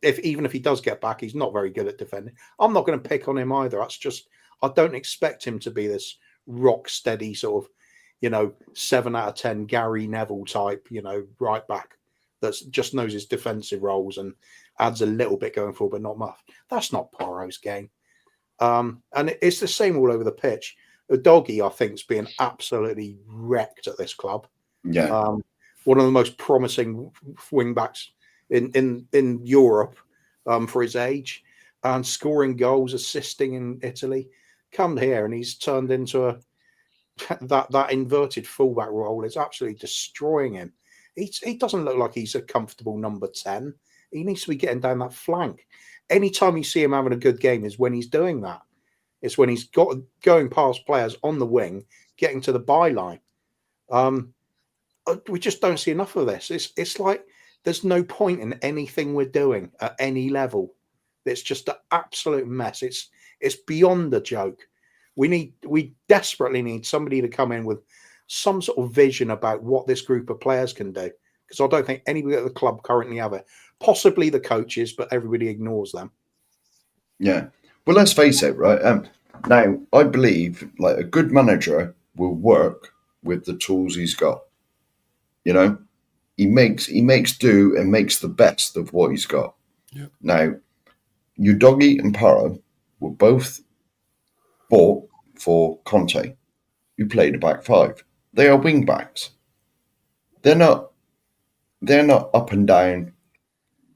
S3: Even if he does get back, he's not very good at defending. I'm not going to pick on him either. That's just, I don't expect him to be this rock steady sort of, 7 out of 10 Gary Neville type, right back that just knows his defensive roles and adds a little bit going forward, but not much. That's not Porro's game. And it's the same all over the pitch. Doggy, I think, is being absolutely wrecked at this club.
S5: Yeah.
S3: One of the most promising wing backs in Europe for his age, and scoring goals, assisting in Italy. Come here, and he's turned into that inverted fullback role. Is absolutely destroying him. He doesn't look like he's a comfortable number 10. He needs to be getting down that flank. Anytime you see him having a good game is when he's doing that. It's when he's going past players on the wing, getting to the byline. We just don't see enough of this. It's like there's no point in anything we're doing at any level. It's just an absolute mess. It's beyond a joke. We desperately need somebody to come in with some sort of vision about what this group of players can do. Because I don't think anybody at the club currently have it. Possibly the coaches, but everybody ignores them.
S5: Yeah. Well, let's face it, right? Now, I believe like a good manager will work with the tools he's got. He makes do and makes the best of what he's got.
S1: Yeah.
S5: Now, Udogie and Porro were both bought for Conte, who played a back five. They are wing backs. They're not up and down,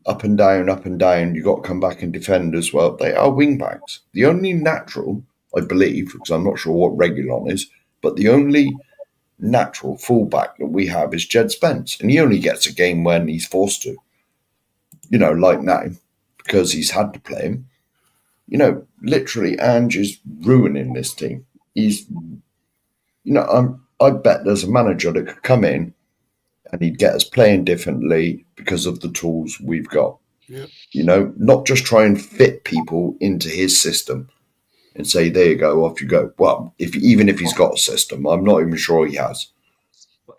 S5: up and down, up and down. You got to come back and defend as well. They are wing backs. The only natural, I believe, because I'm not sure what Regulon is, but the only natural fullback that we have is Jed Spence, and he only gets a game when he's forced to. Like now, because he's had to play him. Literally, Ange is ruining this team. I bet there's a manager that could come in and he'd get us playing differently because of the tools we've got.
S1: Yeah.
S5: Not just try and fit people into his system and say, there you go, off you go. Well, even if he's got a system, I'm not even sure he has.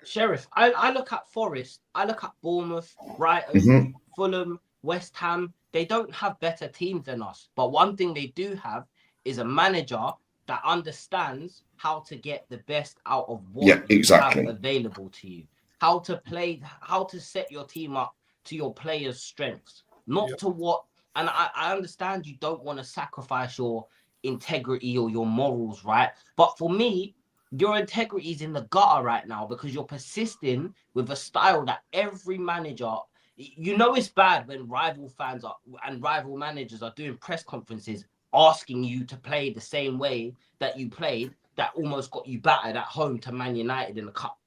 S4: Sheriff, I look at Forest, I look at Bournemouth, Brighton, Fulham, West Ham. They don't have better teams than us. But one thing they do have is a manager that understands how to get the best out of what you have available to you. How to set your team up to your players' strengths, not to what. And I understand you don't want to sacrifice your integrity or your morals, right? But for me, your integrity is in the gutter right now because you're persisting with a style that every manager. It's bad when rival fans and rival managers are doing press conferences asking you to play the same way that you played that almost got you battered at home to Man United in the cup.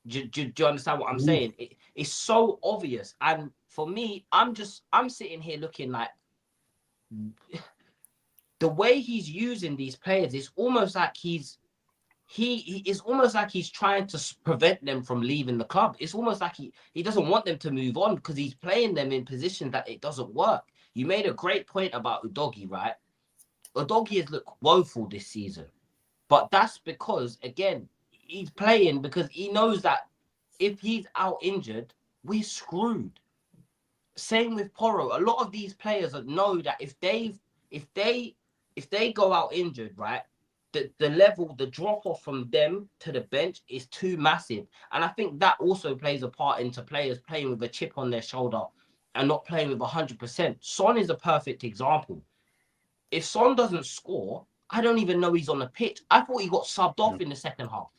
S4: Do you understand what I'm saying? It's so obvious. And for me, I'm sitting here looking like the way he's using these players is almost like he's trying to prevent them from leaving the club. It's almost like he doesn't want them to move on because he's playing them in positions that it doesn't work. You made a great point about Udogie, right? Udogie has looked woeful this season. But that's because, again, he's playing because he knows that if he's out injured, we're screwed. Same with Porro. A lot of these players know that if they go out injured, right, the drop off from them to the bench is too massive. And I think that also plays a part into players playing with a chip on their shoulder and not playing with 100%. Son is a perfect example. If Son doesn't score, I don't even know he's on the pitch. I thought he got subbed off in the second half.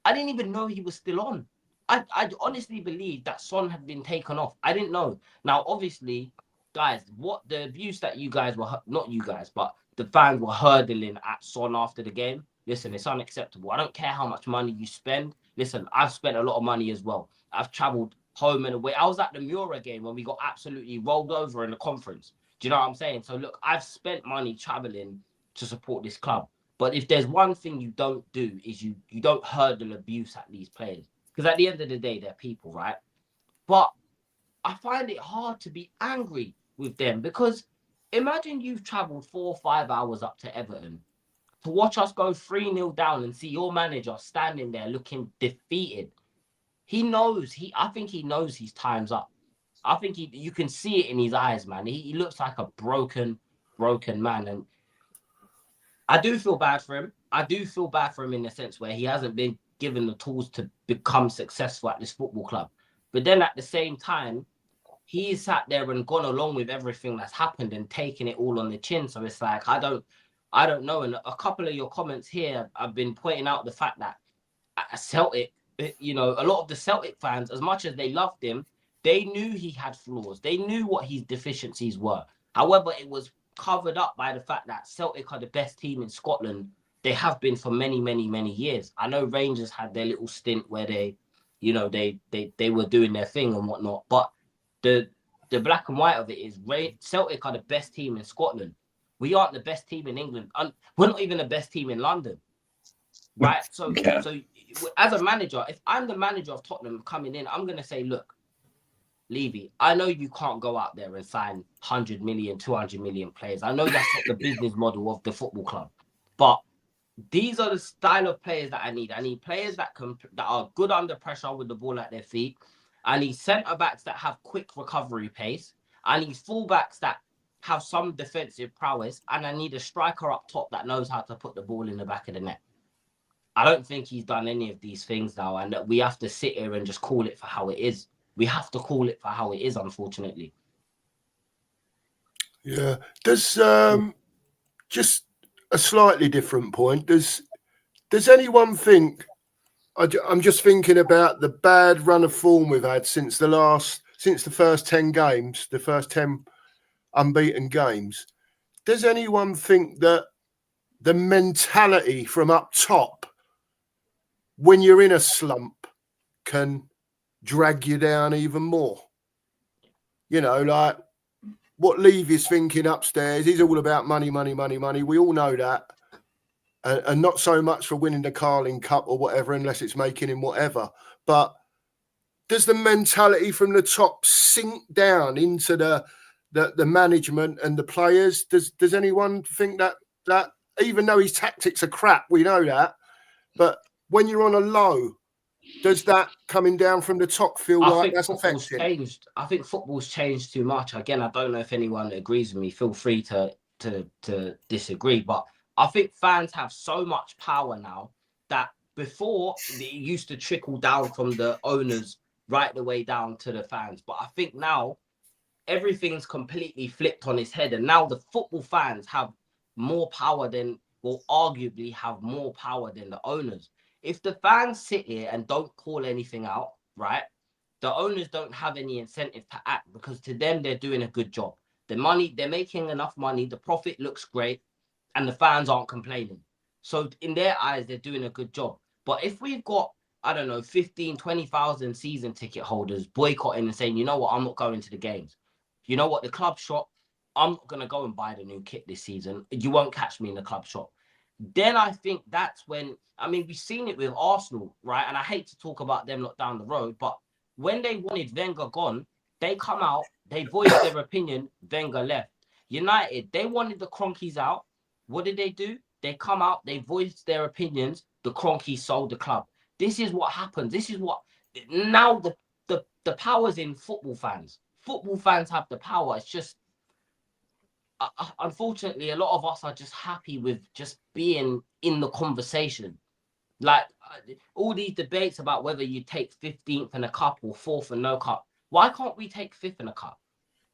S4: I didn't even know he was still on. I honestly believe that Son had been taken off. I didn't know. Now, obviously, guys, what the abuse that you guys were, not you guys, but the fans were hurdling at Son after the game. Listen, it's unacceptable. I don't care how much money you spend. Listen, I've spent a lot of money as well. I've traveled home and away. I was at the Mura game when we got absolutely rolled over in the conference. Do you know what I'm saying? So look, I've spent money traveling to support this club. But if there's one thing you don't do is you don't hurdle abuse at these players. Because at the end of the day, they're people, right? But I find it hard to be angry with them, because imagine you've travelled 4 or 5 hours up to Everton to watch us go 3-0 down and see your manager standing there looking defeated. He knows, I think he knows his time's up. I think you can see it in his eyes, man. He looks like a broken man. And I do feel bad for him. I do feel bad for him in the sense where he hasn't been given the tools to become successful at this football club. But then at the same time, he's sat there and gone along with everything that's happened and taken it all on the chin. So it's like, I don't know. And a couple of your comments here, I've been pointing out the fact that at Celtic, you know, a lot of the Celtic fans, as much as they loved him, they knew he had flaws. They knew what his deficiencies were. However, it was covered up by the fact that Celtic are the best team in Scotland. They have been for many, many, many years. I know Rangers had their little stint where they, you know, they were doing their thing and whatnot. But the black and white of it is Celtic are the best team in Scotland. We aren't the best team in England. We're not even the best team in London. Right? So,
S5: Yeah.
S4: so as a manager, if I'm the manager of Tottenham coming in, I'm going to say, look, Levy, I know you can't go out there and sign 100 million, 200 million players. I know that's not the business model of the football club. But these are the style of players that I need. I need players that are good under pressure with the ball at their feet. I need centre-backs that have quick recovery pace. I need full-backs that have some defensive prowess. And I need a striker up top that knows how to put the ball in the back of the net. I don't think he's done any of these things now, and we have to sit here and just call it for how it is. We have to call it for how it is, unfortunately.
S1: Yeah. Does just a slightly different point. Does anyone think? I'm just thinking about the bad run of form we've had since the first 10 games, the first 10 unbeaten games. Does anyone think that the mentality from up top, when you're in a slump, can drag you down even more? You know, like what Levy's thinking upstairs, he's all about money, money, money, money. We all know that. And not so much for winning the Carling Cup or whatever, unless it's making him whatever. But does the mentality from the top sink down into the management and the players? Does anyone think that even though his tactics are crap, we know that, but when you're on a low, does that coming down from the top feel like that's affecting?
S4: Changed. I think football's changed too much. Again, I don't know if anyone agrees with me. Feel free to disagree, but I think fans have so much power now that before it used to trickle down from the owners right the way down to the fans. But I think now everything's completely flipped on its head, and now the football fans have more power than, will arguably have more power than the owners. If the fans sit here and don't call anything out, right, the owners don't have any incentive to act, because to them, they're doing a good job. They're making enough money, the profit looks great, and the fans aren't complaining. So in their eyes, they're doing a good job. But if we've got, I don't know, 15, 20,000 season ticket holders boycotting and saying, you know what, I'm not going to the games. You know what, the club shop, I'm not going to go and buy the new kit this season. You won't catch me in the club shop. Then I think that's when, I mean, we've seen it with Arsenal, right? And I hate to talk about them not down the road, but when they wanted Wenger gone, they come out, they voiced their opinion, Wenger left. United, they wanted the Cronkies out. What did they do? They come out, they voiced their opinions, the Cronkies sold the club. This is what happens. This is what, now the power's in football fans. Football fans have the power. It's just, unfortunately, a lot of us are just happy with just being in the conversation. Like all these debates about whether you take 15th in a cup or 4th and no cup. Why can't we take 5th in a cup?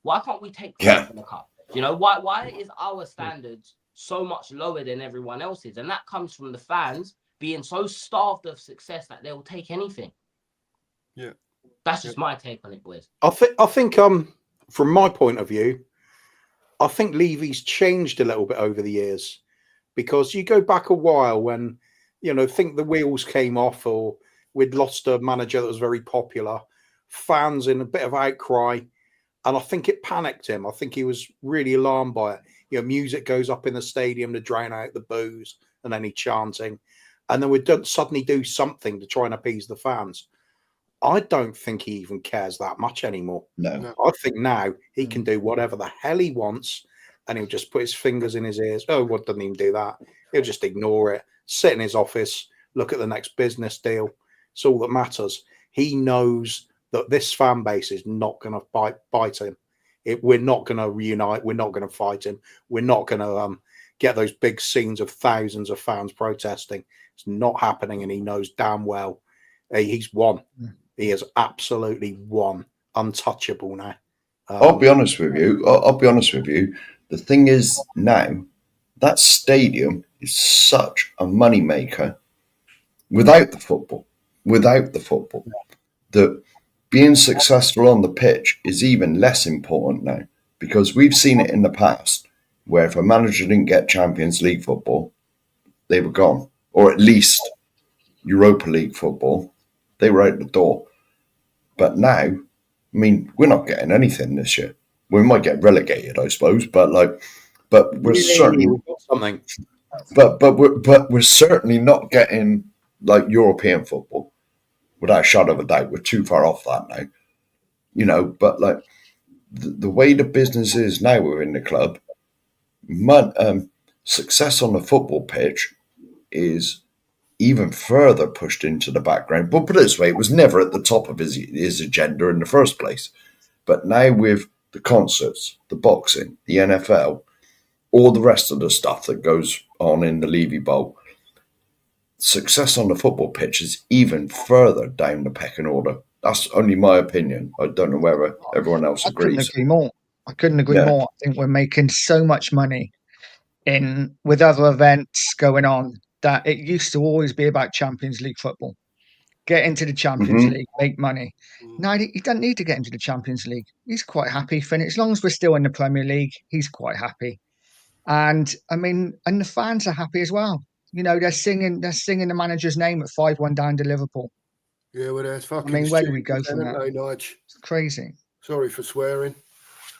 S4: Why can't we take 4th in a cup? You know, why is our standards so much lower than everyone else's? And that comes from the fans being so starved of success that they'll take anything.
S1: Yeah.
S4: That's just my take on it, boys.
S3: I think from my point of view, I think Levy's changed a little bit over the years, because you go back a while when, you know, think the wheels came off or we'd lost a manager that was very popular, fans in a bit of outcry, and I think it panicked him. I think he was really alarmed by it. You know, music goes up in the stadium to drown out the boos and any chanting, and then we'd suddenly do something to try and appease the fans. I don't think he even cares that much anymore.
S5: No.
S3: I think now he can do whatever the hell he wants, and he'll just put his fingers in his ears. Oh, what doesn't even do that? He'll just ignore it, sit in his office, look at the next business deal. It's all that matters. He knows that this fan base is not going to bite him. We're not going to reunite. We're not going to fight him. We're not going to get those big scenes of thousands of fans protesting. It's not happening, and he knows damn well he's won. He has absolutely won. Untouchable now.
S5: I'll be honest with you. I'll be honest with you. The thing is now, that stadium is such a moneymaker without the football. That being successful on the pitch is even less important now, because we've seen it in the past where if a manager didn't get Champions League football, they were gone. Or at least Europa League football, they were out the door. But now, I mean, we're not getting anything this year. We might get relegated, I suppose, but we're certainly
S3: something.
S5: But we're certainly not getting like European football, without a shadow of a doubt. We're too far off that now, But like the way the business is now within the club, success on the football pitch is even further pushed into the background. But put it this way, it was never at the top of his agenda in the first place. But now with the concerts, the boxing, the NFL, all the rest of the stuff that goes on in the Levy Bowl, success on the football pitch is even further down the pecking order. That's only my opinion. I don't know whether everyone else agrees.
S2: I couldn't agree more. I think we're making so much money with other events going on that it used to always be about Champions League football. Get into the Champions League, make money. Now he doesn't need to get into the Champions League. He's quite happy. As long as we're still in the Premier League, he's quite happy. And I mean, and the fans are happy as well. They're singing the manager's name at 5-1 down to Liverpool.
S1: Yeah, well, that's fucking.
S2: I mean, where do we go from that? It's crazy.
S1: Sorry for swearing.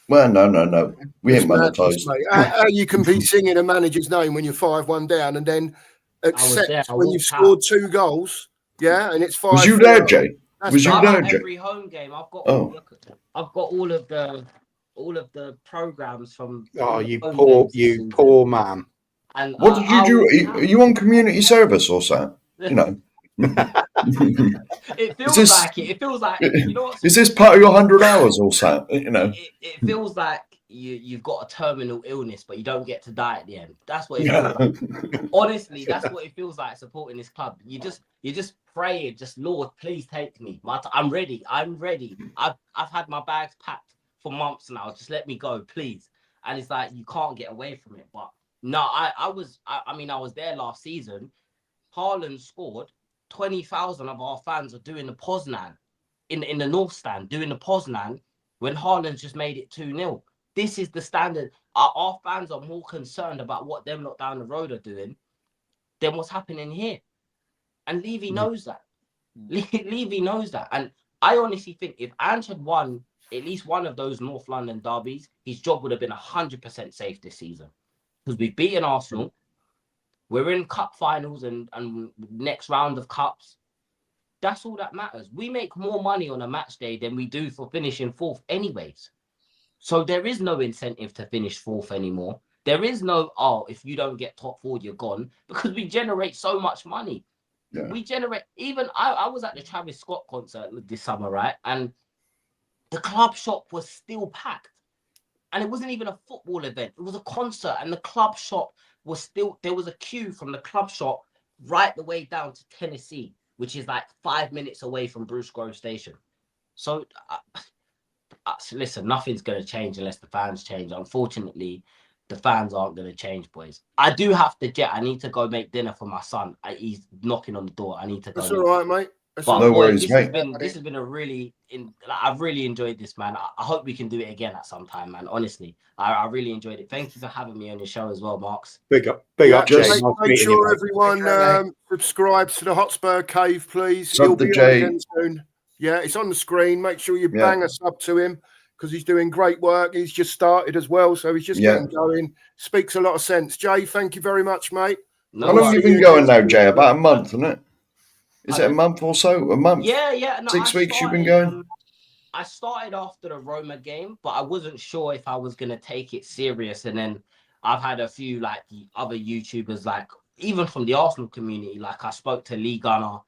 S5: Well, no. We ain't monetized.
S1: How you can be singing a manager's name when you're 5-1 down and then accept when you've scored 2 goals? Yeah, and it's 5.
S5: Was you there, Jay? Was you there, Jay?
S4: Every home game, I've got all of the programs from.
S3: Oh, you poor man.
S4: And
S5: what did you do? Are you on community service or something?
S4: It feels like it. It feels like
S5: Is this part of your 100 hours or something?
S4: It feels like you've got a terminal illness, but you don't get to die at the end. That's what it feels like. Honestly, that's what it feels like supporting this club. You just pray, just Lord, please take me. I'm ready. I've had my bags packed for months now. Just let me go, please. And it's like you can't get away from it. But no, I was there last season. Haaland scored. 20,000 of our fans are doing the Poznan in the North Stand, doing the Poznan when Haaland's just made it 2-0. This is the standard. Our fans are more concerned about what them lot down the road are doing than what's happening here. And Levy knows that. Levy knows that. And I honestly think if Ange had won at least one of those North London derbies, his job would have been 100% safe this season. Because we've beaten Arsenal. We're in cup finals and next round of cups. That's all that matters. We make more money on a match day than we do for finishing 4th anyways. So there is no incentive to finish 4th anymore. There is no, if you don't get top 4, you're gone. Because we generate so much money. Yeah. We generate, even, I was at the Travis Scott concert this summer, right? And the club shop was still packed. And it wasn't even a football event. It was a concert and the club shop was still, there was a queue from the club shop right the way down to Tennessee, which is like 5 minutes away from Bruce Grove Station. So, listen, nothing's going to change unless the fans change. Unfortunately, the fans aren't going to change, boys. I do have to jet. I need to go make dinner for my son. He's knocking on the door. I need to go.
S1: That's all right, mate.
S4: But
S5: no
S4: boy,
S5: worries, mate.
S4: This has been a really, I've really enjoyed this, man. I hope we can do it again at some time, man. Honestly, I really enjoyed it. Thank you for having me on your show as well, Marks.
S3: Big up, Jay.
S1: Make sure everyone subscribes to the Hotspur Cave, please.
S5: Sub the Jay.
S1: Soon. Yeah, it's on the screen. Make sure you bang a sub to him because he's doing great work. He's just started as well, so he's just getting going. Speaks a lot of sense. Jay, thank you very much, mate.
S5: How long have you been going now, Jay? About a month, isn't it? Is it a month or so? A month?
S4: Yeah. No,
S5: 6 weeks you've been going?
S4: I started after the Roma game, but I wasn't sure if I was gonna take it serious. And then I've had a few like the other YouTubers, like even from the Arsenal community. Like I spoke to Lee Gunner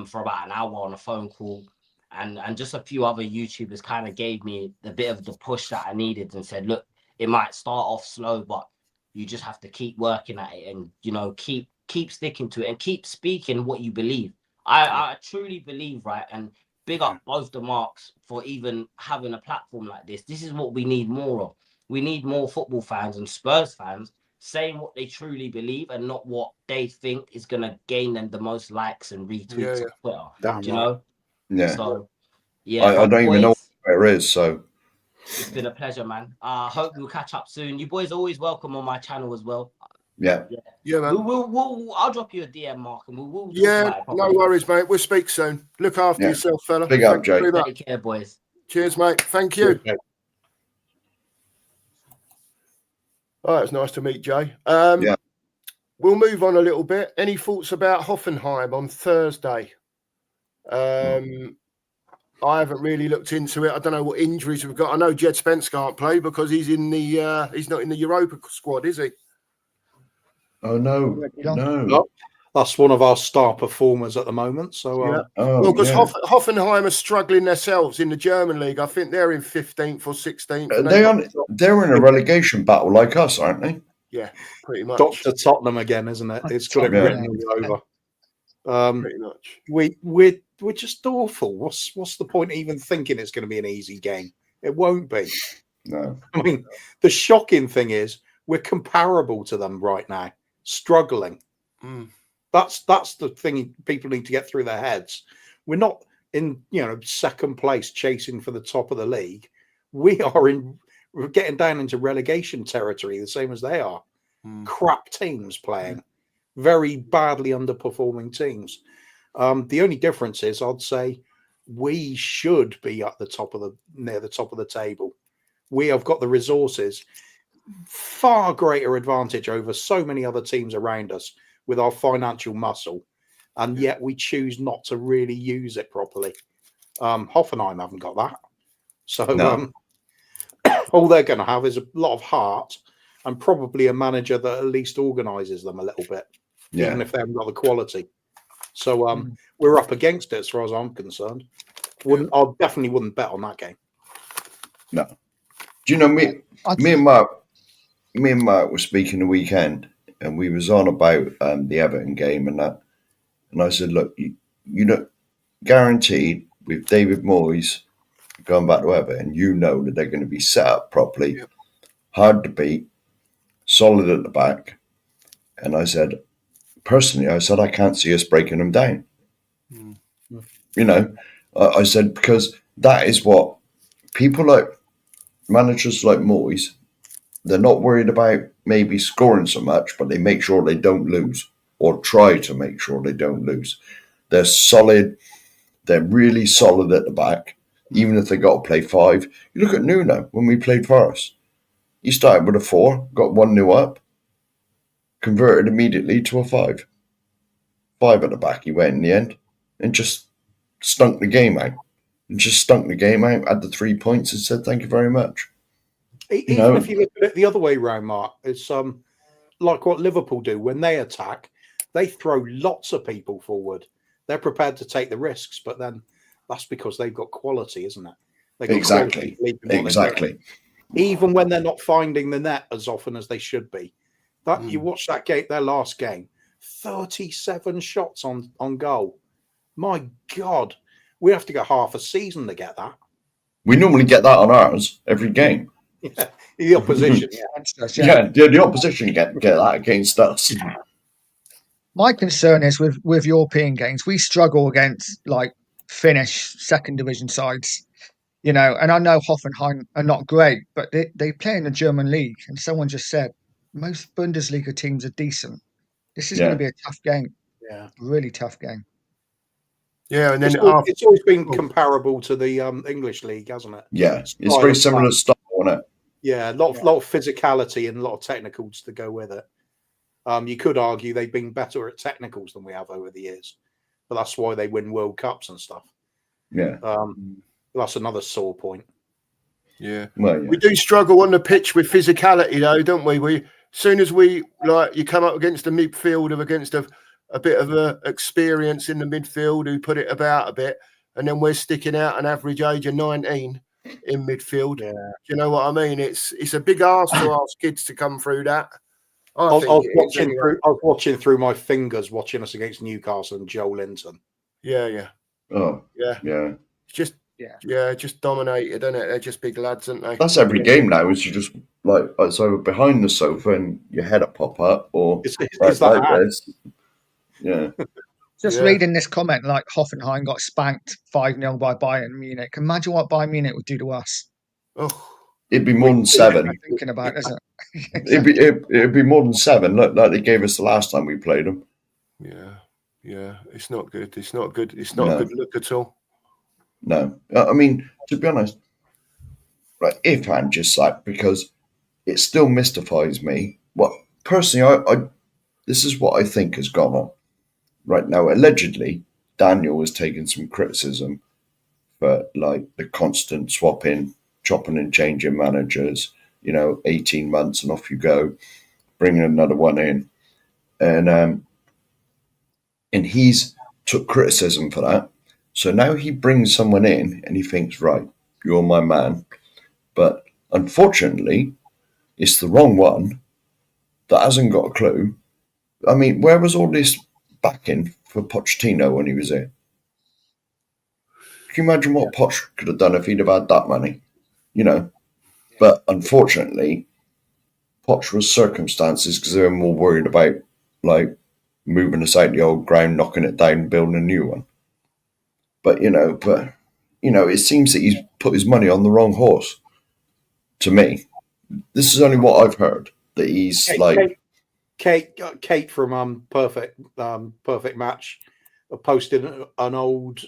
S4: for about an hour on a phone call, and just a few other YouTubers kind of gave me a bit of the push that I needed and said, look, it might start off slow, but you just have to keep working at it and keep sticking to it and keep speaking what you believe. I truly believe, right? And big up both the Marks for even having a platform like this. This is what we need more of. We need more football fans and Spurs fans saying what they truly believe and not what they think is going to gain them the most likes and retweets on Twitter.
S3: Damn
S4: Do you
S3: right.
S4: know?
S5: Yeah.
S4: So, yeah.
S5: I don't even know where it is, so.
S4: It's been a pleasure, man. I hope we'll catch up soon. You boys are always welcome on my channel as well.
S5: Yeah.
S1: Yeah, man.
S4: I'll drop you a DM, Mark, and we'll talk
S1: Yeah,
S4: about it
S1: no
S4: properly.
S1: worries, mate. We'll speak soon. Look after yourself, fella.
S5: Big up,
S1: Thank you
S5: Jay.
S1: very much.
S4: Take care, boys.
S1: Cheers, mate. Thank you.
S3: Okay.
S1: Oh, it's nice to meet Jay.
S5: Yeah.
S1: We'll move on a little bit. Any thoughts about Hoffenheim on Thursday? I haven't really looked into it. I don't know what injuries we've got. I know Jed Spence can't play because he's in the he's not in the Europa squad, is he?
S5: Oh, no.
S3: No. That's one of our star performers at the moment. So,
S1: Yeah.
S5: Oh,
S1: Well, because
S5: yeah.
S1: Hoffenheim are struggling themselves in the German league. I think they're in 15th or 16th. and
S5: They're in a relegation battle like us, aren't they?
S1: Yeah, pretty much.
S3: Dr. Tottenham again, isn't it? It's got it
S5: Yeah.
S3: written all over.
S1: Pretty much.
S3: We're just awful. What's the point of even thinking it's going to be an easy game? It won't be.
S5: No.
S3: I mean, the shocking thing is we're comparable to them right now, struggling. That's the thing people need to get through their heads. We're not in second place chasing for the top of the league. We're getting down into relegation territory, the same as they are. Crap teams playing, very badly underperforming teams. The only difference is, I'd say, we should be at near the top of the table. We have got the resources, far greater advantage over so many other teams around us with our financial muscle, and yet we choose not to really use it properly. Hoffenheim haven't got that, so all they're going to have is a lot of heart and probably a manager that at least organises them a little bit, even if they haven't got the quality. So we're up against it as far as I'm concerned. I definitely wouldn't bet on that game.
S5: No. Do you know me and Mark were speaking the weekend, and we was on about the Everton game and that. And I said, look, you know, guaranteed with David Moyes going back to Everton, you know that they're going to be set up properly, hard to beat, solid at the back. And I said, personally, I can't see us breaking them down. You know, I said, because that is what people like, managers like Moyes, they're not worried about maybe scoring so much, but they make sure they don't lose, or try to make sure they don't lose. They're solid. They're really solid at the back, even if they got to play 5. You look at Nuno when we played Forest. He started with a 4, got 1-0 up, converted immediately to a 5. 5 at the back he went in the end, and just stunk the game out. Had the 3 points and said, thank you very much.
S3: Even if you look at it the other way around, Mark, it's like what Liverpool do when they attack. They throw lots of people forward. They're prepared to take the risks, but then that's because they've got quality, isn't it? They've got
S5: Exactly.
S3: Even when they're not finding the net as often as they should be. You watch that game, their last game, 37 shots on goal. My God, we have to go half a season to get that.
S5: We normally get that on ours every game.
S3: Yeah, the opposition.
S5: The opposition get that against us.
S2: My concern is with European games, we struggle against like Finnish second division sides, and I know Hoffenheim are not great, but they play in the German league, and someone just said most Bundesliga teams are decent. This is going to be a tough game.
S3: Yeah,
S2: really tough game.
S1: Yeah, and then
S3: it's always been comparable to the English league, hasn't it?
S5: Yeah, it's very similar style, isn't it?
S3: Yeah, a lot of physicality and a lot of technicals to go with it. You could argue they've been better at technicals than we have over the years. but that's why they win World Cups and stuff.
S5: Yeah.
S3: That's another sore point.
S1: Yeah.
S5: Well,
S1: We do struggle on the pitch with physicality, though, don't we? As soon as you come up against a midfield or against a bit of a experience in the midfield who put it about a bit, and then we're sticking out an average age of 19 in midfield.
S3: Yeah.
S1: Do you know what I mean? It's a big ask for our kids to come through that. I
S3: was watching through my fingers watching us against Newcastle and Joe Linton.
S1: Yeah.
S5: Oh,
S1: yeah. It's just just dominated, isn't it? They're just big lads, aren't they?
S5: That's every game now. Is you just like it's over behind the sofa and your head up pop up, or
S3: is that like
S5: this. Yeah.
S2: Just reading this comment, like Hoffenheim got spanked 5-0 by Bayern Munich. Imagine what Bayern Munich would do to us.
S1: Oh,
S5: it'd be more than 7.
S2: Thinking about, isn't it?
S5: It'd be more than 7. Look, like they gave us the last time we played them.
S1: Yeah. It's not good. It's not good. It's not a good look at all.
S5: No, I mean, to be honest, right, if I'm just like, because it still mystifies me. Well, personally, I this is what I think has gone on. Right now, allegedly, Daniel was taking some criticism for like the constant swapping, chopping and changing managers, 18 months and off you go, bringing another one in. And he's took criticism for that. So now he brings someone in and he thinks, right, you're my man. But unfortunately, it's the wrong one that hasn't got a clue. I mean, where was all this backing for Pochettino when he was here? Can you imagine what Poch could have done if he'd have had that money? But unfortunately, Poch was circumstances because they were more worried about like moving aside the old ground, knocking it down, building a new one. But it seems that he's put his money on the wrong horse. To me, this is only what I've heard. That he's
S3: Kate from Perfect Match posted an old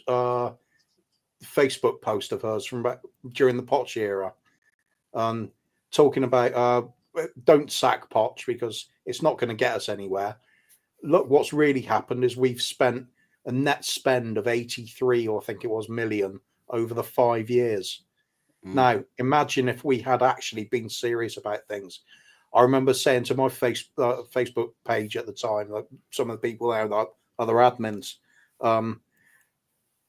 S3: Facebook post of hers from back during the Poch era, talking about don't sack Poch because it's not going to get us anywhere. Look, what's really happened is we've spent a net spend of 83, or I think it was, million over the 5 years. Now, imagine if we had actually been serious about things. I remember saying to my Facebook page at the time, like some of the people there, like other admins,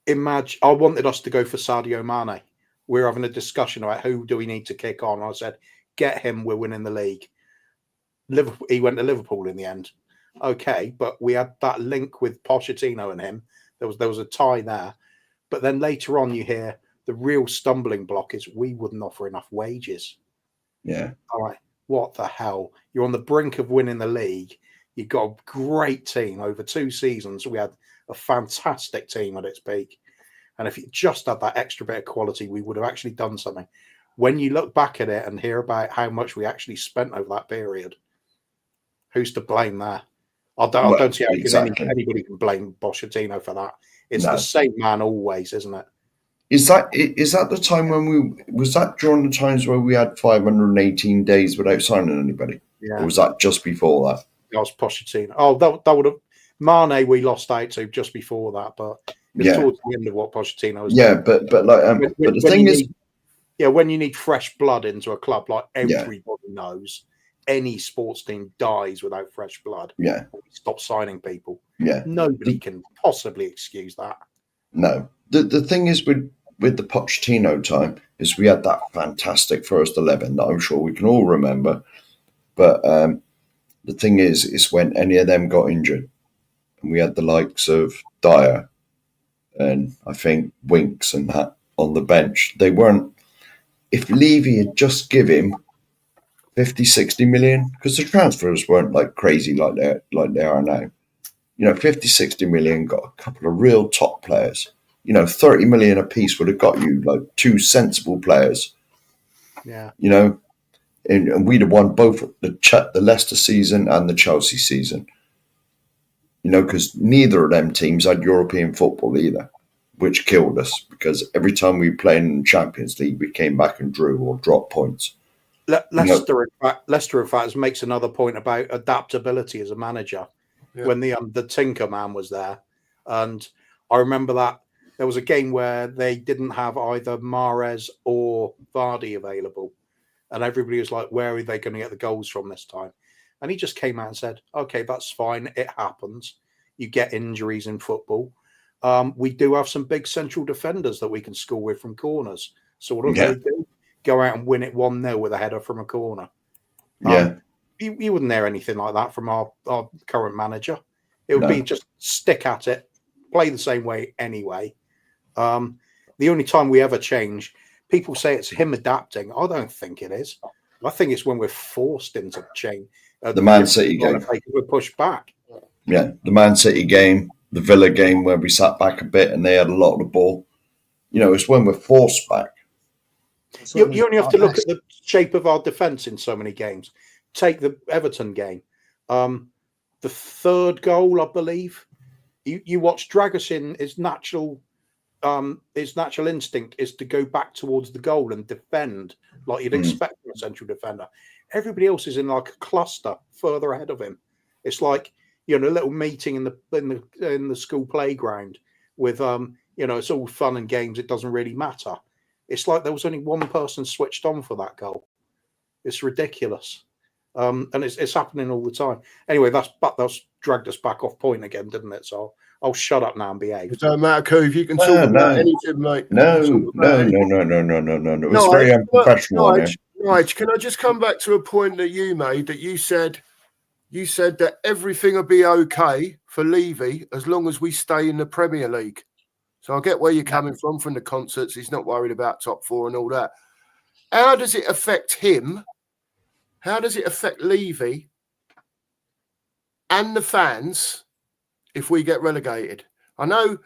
S3: imagine I wanted us to go for Sadio Mane. We're having a discussion about who do we need to kick on. I said, get him, we're winning the league. Liverpool, he went to Liverpool in the end. Okay, but we had that link with Pochettino and him. There was a tie there. But then later on you hear the real stumbling block is we wouldn't offer enough wages.
S5: Yeah.
S3: All right. What the hell? You're on the brink of winning the league. You've got a great team over 2 seasons. We had a fantastic team at its peak. And if you just had that extra bit of quality, we would have actually done something. When you look back at it and hear about how much we actually spent over that period, who's to blame there? I don't see how anybody can blame Pochettino for that. It's the same man always, isn't it?
S5: Is that the time when was that during the times where we had 518 days without signing anybody?
S3: Yeah.
S5: Or was that just before that?
S3: That was Pochettino. Oh, that would have Mane we lost out to just before that, but it's towards the end of what Pochettino was.
S5: Yeah, but the thing is,
S3: when you need fresh blood into a club, like everybody knows, any sports team dies without fresh blood.
S5: Yeah.
S3: Stop signing people.
S5: Yeah.
S3: Nobody can possibly excuse that.
S5: No. The thing is with the Pochettino time is we had that fantastic first 11 that I'm sure we can all remember. But the thing is when any of them got injured, and we had the likes of Dyer and I think Winks and that on the bench, they weren't. If Levy had just give him 50, 60 million, because the transfers weren't like crazy like they are now. 50, 60 million, got a couple of real top players. 30 million a piece would have got you like 2 sensible players.
S3: Yeah.
S5: And we'd have won both the Leicester season and the Chelsea season. Because neither of them teams had European football either, which killed us because every time we played in the Champions League, we came back and drew or dropped points.
S3: Leicester, in fact, makes another point about adaptability as a manager. Yeah. When the Tinker man was there, and I remember that there was a game where they didn't have either Mahrez or Vardy available, and everybody was like, "Where are they going to get the goals from this time?" And he just came out and said, "Okay, that's fine. It happens. You get injuries in football. We do have some big central defenders that we can score with from corners. So what do they do? Go out and win it 1-0 with a header from a corner." You wouldn't hear anything like that from our current manager. It would be just stick at it, play the same way anyway. The only time we ever change, people say it's him adapting. I don't think it is. I think it's when we're forced into change.
S5: The Man City game.
S3: We're pushed back.
S5: Yeah, the Man City game, the Villa game where we sat back a bit and they had a lot of the ball. It's when we're forced back.
S3: You only have to look at the shape of our defence in so many games. Take the Everton game. The third goal, I believe. You watch Dragusin, his natural instinct is to go back towards the goal and defend like you'd expect from a central defender. Everybody else is in like a cluster further ahead of him. It's like a little meeting in the school playground with it's all fun and games. It doesn't really matter. It's like there was only one person switched on for that goal. It's ridiculous, and it's happening all the time. Anyway, that's dragged us back off point again, didn't it? So I'll shut up now and behave.
S1: It don't matter, Cove. You can talk about anything, mate.
S5: No. It's very unprofessional.
S1: Nige, can I just come back to a point that you made? That you said that everything will be okay for Levy as long as we stay in the Premier League. So I get where you're coming from the concerts. He's not worried about top four and all that. How does it affect him? How does it affect Levy and the fans if we get relegated? I know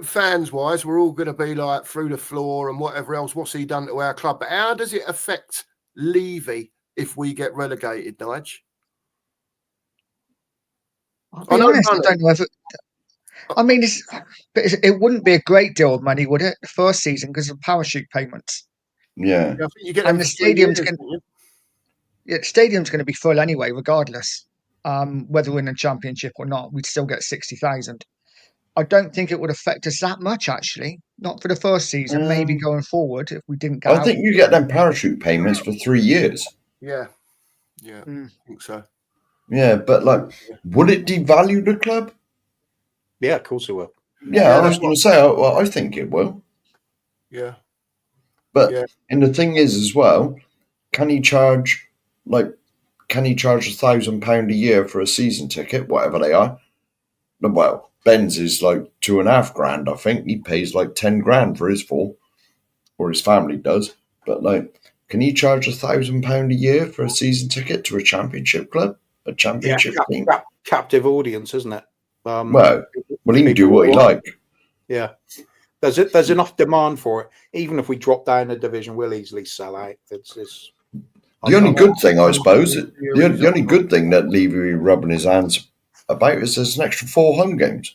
S1: fans-wise, we're all going to be like through the floor and whatever else. What's he done to our club? But how does it affect Levy if we get relegated, Nige?
S2: I'll be honest, I don't know if it wouldn't be a great deal of money, would it? The first season because of parachute payments.
S5: Yeah.
S1: I think you get
S2: and the stadium's going to be full anyway, regardless. Whether we're in a championship or not, we'd still get 60,000. I don't think it would affect us that much, actually. Not for the first season, maybe going forward if we didn't go
S5: I think you get them parachute payments for 3 years.
S1: Yeah, I think so.
S5: Yeah, but would it devalue the club?
S3: Yeah, of course it will.
S5: Yeah, I was going to say, I think it will.
S1: Yeah.
S5: But and the thing is as well, can he charge £1,000 a year for a season ticket, whatever they are? Well, Ben's is like $2,500, I think. He pays like 10 grand for his full, or his family does. But can he charge £1,000 a year for a season ticket to a championship club, a championship team?
S3: Captive audience, isn't it?
S5: Well, he can do what he like.
S3: Yeah, there's enough demand for it. Even if we drop down a division, we'll easily sell out.
S5: The only good ththing, I suppose, the only good thing that Levy rubbing his hands about is there's an extra 4 home games.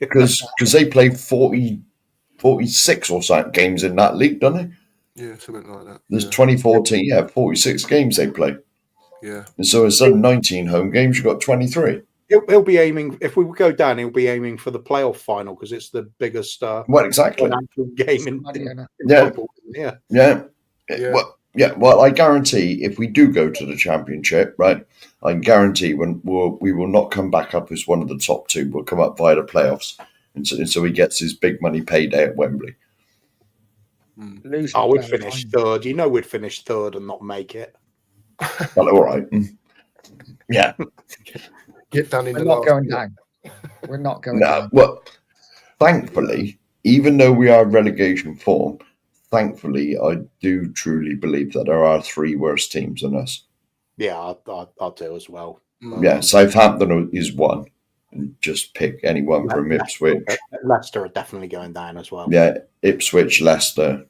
S5: Because they play 46 or something games in that league, don't they?
S1: Yeah, something like that.
S5: There's 2014, 46 games they play.
S1: Yeah.
S5: And so instead of 19 home games, you've got 23.
S3: He'll be aiming, if we go down, he'll be aiming for the playoff final because it's the biggest
S5: exactly
S3: financial game in
S5: football.
S3: Yeah.
S5: Well, I guarantee if we do go to the championship, right, I guarantee we will not come back up as one of the top 2. We'll come up via the playoffs. And so he gets his big money payday at Wembley.
S3: We'd finish third. We'd finish third and not make it.
S5: Well, all right. Yeah.
S1: Get done in
S2: We're not going down. We're not going down.
S5: Well, thankfully, even though we are relegation form, thankfully, I do truly believe that there are 3 worse teams than us.
S3: Yeah, I'll do as well.
S5: Yeah, Southampton is 1. And just pick anyone from Ipswich.
S3: Leicester are definitely going down as well.
S5: Yeah, Ipswich, Leicester.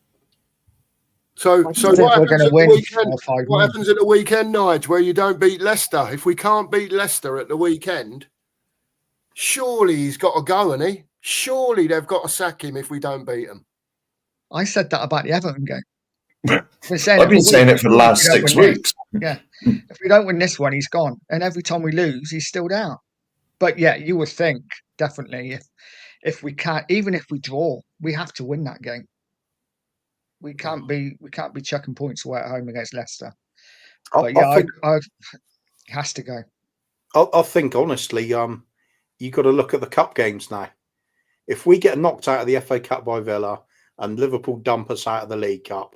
S1: So what happens at the weekend? What happens at the weekend, Nige, where you don't beat Leicester? If we can't beat Leicester at the weekend, surely he's got to go, hasn't he? Surely they've got to sack him if we don't beat them.
S2: I said that about the Everton game.
S5: I've been saying it for the last 6 weeks.
S2: Yeah. If we don't win this one, he's gone. And every time we lose, he's still down. But yeah, you would think definitely if we can't, even if we draw, we have to win that game. We can't be chucking points away at home against Leicester. But
S3: I
S2: yeah,
S3: think
S2: it has to go.
S3: I think honestly, you got to look at the cup games now. If we get knocked out of the FA Cup by Villa and Liverpool dump us out of the League Cup,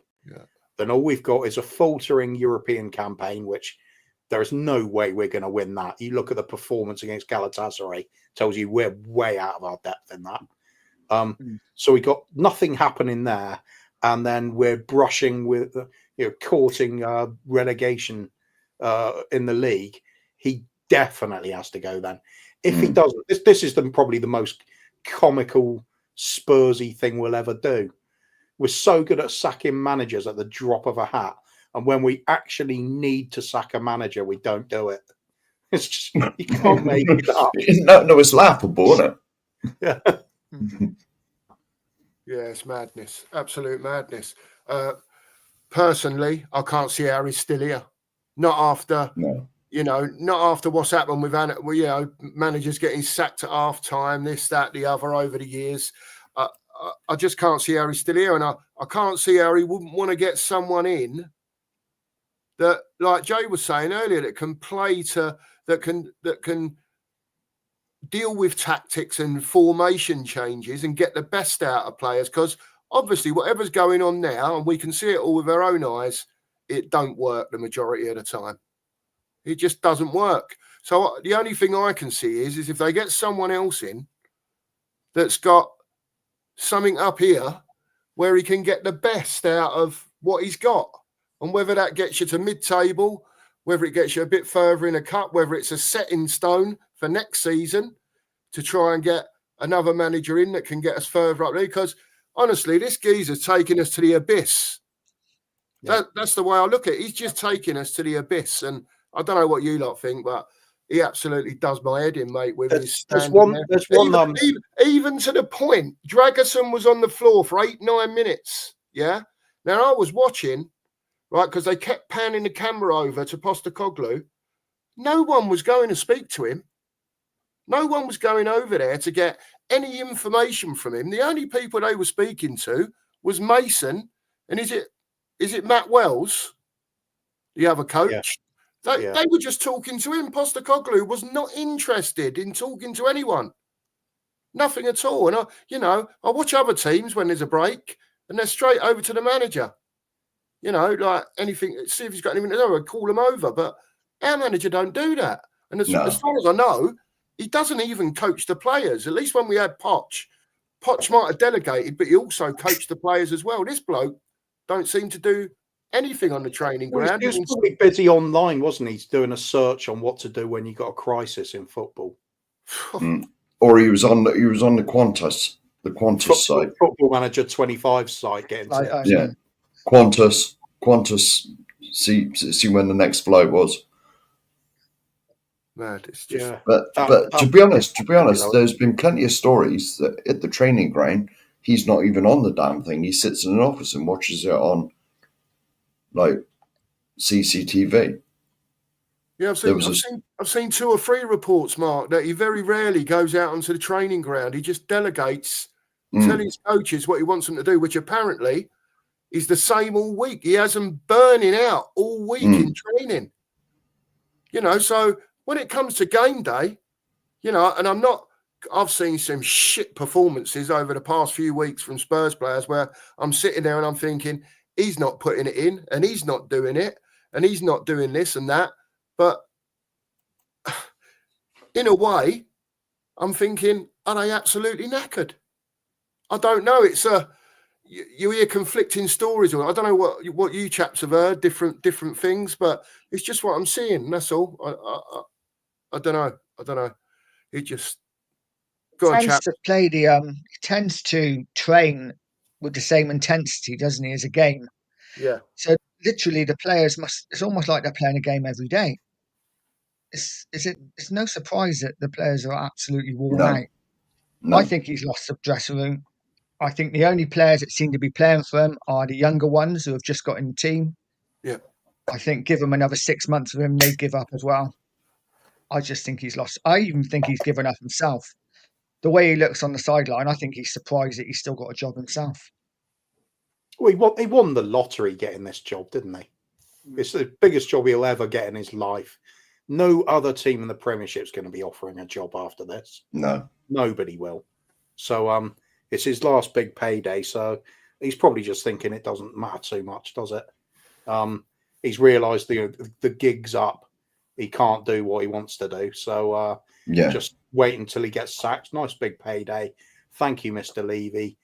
S3: then all we've got is a faltering European campaign, which there is no way we're going to win that. You look at the performance against Galatasaray, tells you we're way out of our depth in that. So we got nothing happening there, and then we're brushing with, courting relegation in the league. He definitely has to go then. If he doesn't, this is probably the most comical Spursy thing we'll ever do. We're so good at sacking managers at the drop of a hat, and when we actually need to sack a manager, we don't do it. It's just, you can't make it up.
S5: No, it's laughable, isn't it?
S3: Yeah.
S1: Yeah, it's madness, absolute madness. Personally, I can't see how he's still here. Not after, not after what's happened with, managers getting sacked at half time, this, that, the other over the years. I just can't see how he's still here, and I can't see how he wouldn't want to get someone in that, like Jay was saying earlier, that can play that can deal with tactics and formation changes and get the best out of players. Because obviously, whatever's going on now, and we can see it all with our own eyes, it don't work the majority of the time. It just doesn't work. So the only thing I can see is if they get someone else in that's got something up here where he can get the best out of what he's got, and whether that gets you to mid-table, whether it gets you a bit further in a cup, whether it's a set in stone for next season to try and get another manager in that can get us further up there. Because honestly, this geezer's taking us to the abyss. Yeah. That's the way I look at it. He's just taking us to the abyss. And I don't know what you lot think, but he absolutely does my head in, mate, with his standing there. Even to the point, Dragerson was on the floor for 8-9 minutes. Yeah. Now I was watching, right, because they kept panning the camera over to Postecoglou. No one was going to speak to him. No one was going over there to get any information from him. The only people they were speaking to was Mason, and is it Matt Wells, the other coach? Yeah. They were just talking to him. Postecoglou was not interested in talking to anyone. Nothing at all. And I watch other teams when there's a break, and they're straight over to the manager. Like anything, see if he's got anything to do, call him over. But our manager don't do that. And as far as I know, he doesn't even coach the players. At least when we had Poch might have delegated, but he also coached the players as well. This bloke don't seem to do anything on the training ground.
S3: He was probably busy online, wasn't he? He's doing a search on what to do when you got a crisis in football.
S5: Or he was on the Qantas site.
S3: Football Manager 25 site getting tips.
S5: Yeah. Qantas see when the next flight was.
S1: Mad. It's just
S5: but to be honest, there's been plenty of stories that at the training ground he's not even on the damn thing. He sits in an office and watches it on like CCTV.
S1: Yeah, I've seen 2 or 3 reports, Mark, that he very rarely goes out onto the training ground. He just delegates, telling his coaches what he wants them to do, which apparently is the same all week. He has them burning out all week in training. So when it comes to game day, and I've seen some shit performances over the past few weeks from Spurs players where I'm sitting there and I'm thinking, he's not putting it in and he's not doing it and he's not doing this and that. But in a way, I'm thinking, are they absolutely knackered? I don't know. It's you hear conflicting stories. I don't know what you chaps have heard, different things, but it's just what I'm seeing. That's all. I don't know. It just
S2: tends to train with the same intensity, doesn't he, as a game?
S1: Yeah.
S2: So literally, the players it's almost like they're playing a game every day. It's no surprise that the players are absolutely worn out. No. I think he's lost the dressing room. I think the only players that seem to be playing for him are the younger ones who have just got in the team.
S1: Yeah.
S2: I think give them another 6 months of him, they'd give up as well. I just think he's lost. I even think he's given up himself. The way he looks on the sideline, I think he's surprised that he's still got a job himself.
S3: Well, he won the lottery getting this job, didn't he? It's the biggest job he'll ever get in his life. No other team in the Premiership is going to be offering a job after this.
S5: No.
S3: Nobody will. So it's his last big payday. So he's probably just thinking it doesn't matter too much, does it? He's realised the gig's up. He can't do what he wants to do. So just wait until he gets sacked. Nice big payday. Thank you, Mr. Levy.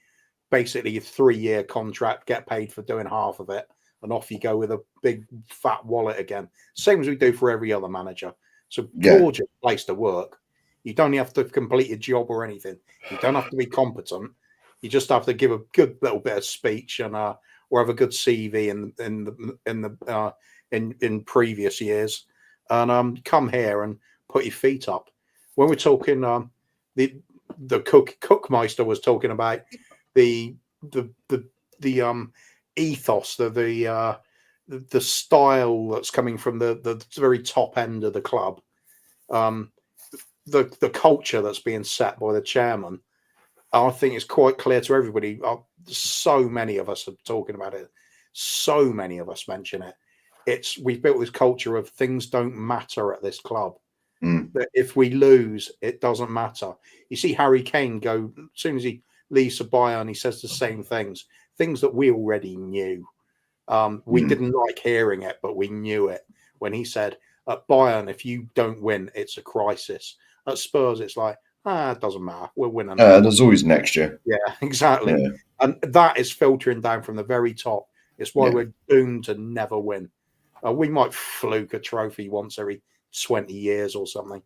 S3: Basically, a 3-year contract, get paid for doing half of it, and off you go with a big fat wallet again. Same as we do for every other manager. So gorgeous place to work. You don't have to complete your job or anything. You don't have to be competent. You just have to give a good little bit of speech and or have a good CV in previous years, and come here and put your feet up. When we're talking, the Cookmeister was talking about the ethos, the style that's coming from the very top end of the club, the culture that's being set by the chairman. I think it's quite clear to everybody. So many of us are talking about it. So many of us mention it. We've built this culture of things don't matter at this club. That if we lose, it doesn't matter. You see Harry Kane go, as soon as he leaves to Bayern, he says the same things that we already knew. We didn't like hearing it, but we knew it when he said, at Bayern, if you don't win, it's a crisis. At Spurs, it's like, it doesn't matter. We'll win another.
S5: There's always next year.
S3: Yeah, exactly. Yeah. And that is filtering down from the very top. It's why we're doomed to never win. We might fluke a trophy once every 20 years or something,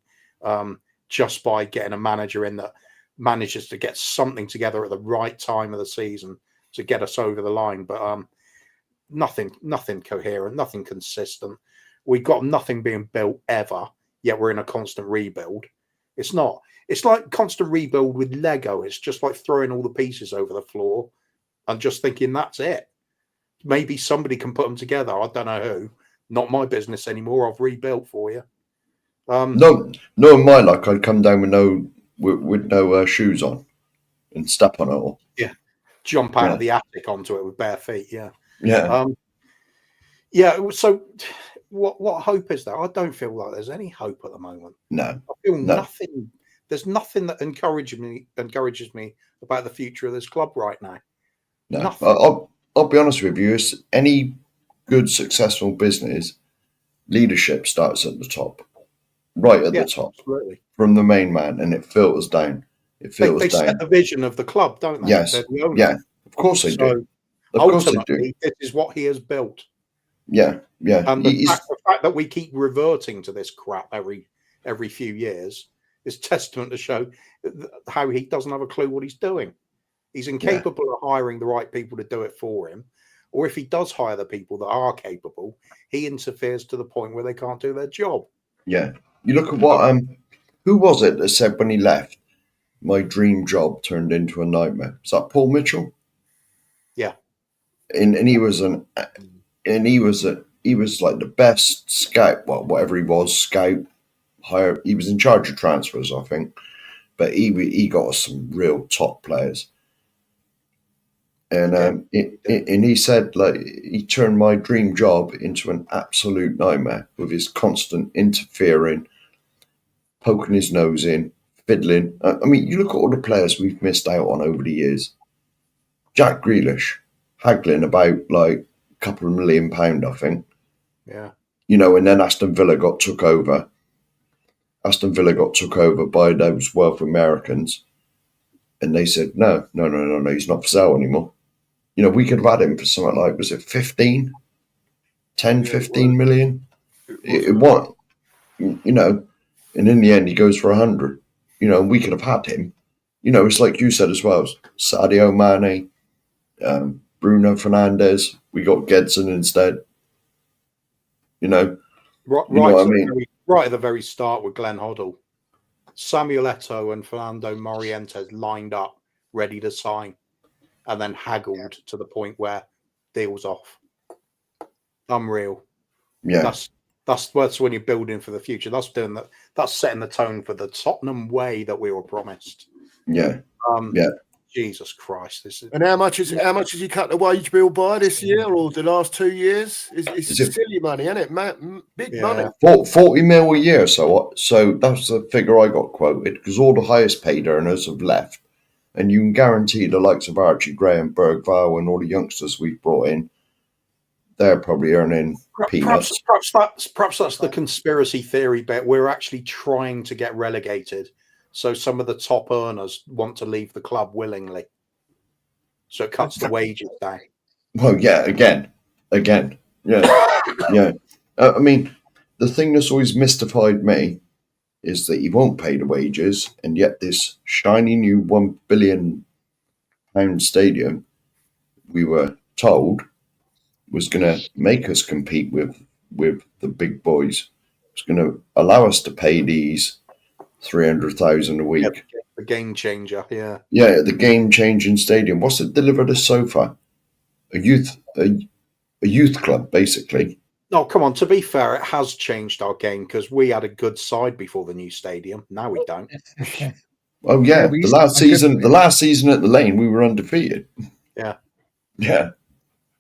S3: just by getting a manager in that manages to get something together at the right time of the season to get us over the line. But nothing coherent, nothing consistent. We've got nothing being built ever, yet we're in a constant rebuild. It's not. It's like constant rebuild with Lego. It's just like throwing all the pieces over the floor and just thinking that's it. Maybe somebody can put them together. I don't know who. Not my business anymore. I've rebuilt for you.
S5: No, in my luck, I'd come down with no shoes on and step on it all.
S3: Yeah, jump out of the attic onto it with bare feet. Yeah,
S5: yeah.
S3: So, what hope is there? I don't feel like there's any hope at the moment.
S5: No,
S3: I feel nothing. There's nothing that encourages me about the future of this club right now.
S5: No,
S3: nothing.
S5: I'll be honest with you. It's any good, successful business, leadership starts at the top, right at the top,
S3: absolutely.
S5: From the main man, and it filters down. They
S3: set the vision of the club, don't they?
S5: Yes, of course they do. Of course they do.
S3: This is what he has built.
S5: Yeah.
S3: And the fact that we keep reverting to this crap every few years is testament to show how he doesn't have a clue what he's doing. He's incapable of hiring the right people to do it for him. Or if he does hire the people that are capable, he interferes to the point where they can't do their job.
S5: Yeah. You look at what who was it that said when he left, my dream job turned into a nightmare? Is that Paul Mitchell?
S3: Yeah.
S5: And he was he was like the best scout, well, whatever he was, scout, hire. He was in charge of transfers, I think. But he got us some real top players. And and he said, like, he turned my dream job into an absolute nightmare with his constant interfering, poking his nose in, fiddling. I mean, you look at all the players we've missed out on over the years. Jack Grealish, haggling about like a couple of £1 million, I think.
S3: Yeah.
S5: And then Aston Villa got took over. Aston Villa got took over by those wealthy Americans. And they said, no, he's not for sale anymore. We could have had him for something like, was it 15 million? It won, and in the end he goes for 100, and we could have had him. It's like you said as well, Sadio Mane, Bruno Fernandes, we got Gedson instead.
S3: Right at the very start with Glenn Hoddle, Samuel Eto'o and Fernando Morientes lined up, ready to sign, and then haggled to the point where deals off. Unreal.
S5: Yeah,
S3: That's when you're building for the future. That's doing that. That's setting the tone for the Tottenham way that we were promised.
S5: Yeah.
S3: Um,
S5: Yeah.
S3: Jesus Christ! This is
S1: And how much has he cut the wage bill by this year or the last 2 years? It's
S5: Is it-
S1: silly money, isn't it? Big
S3: Yeah.
S1: money.
S5: 40 mil a year. So that's the figure I got quoted, because all the highest paid earners have left. And you can guarantee the likes of Archie Graham, Bergvall, and all the youngsters we've brought in, they're probably earning peanuts.
S3: Perhaps that's the conspiracy theory bit. We're actually trying to get relegated, so some of the top earners want to leave the club willingly. So it cuts the wages down.
S5: Well, yeah, again, yeah, yeah. I mean, the thing that's always mystified me is that he won't pay the wages, and yet this shiny new £1 billion stadium, we were told, was going to make us compete with the big boys. It's going to allow us to pay these 300,000 a week.
S3: The game changer, yeah.
S5: Yeah, the game-changing stadium. What's it delivered us so far? A youth club, basically.
S3: No, come on. To be fair, it has changed our game because we had a good side before the new stadium. Now we don't.
S5: Oh yeah,
S2: we
S5: the
S2: used to
S5: last
S2: be good.
S5: season, the last season at the Lane, we were undefeated.
S3: Yeah.
S5: Yeah.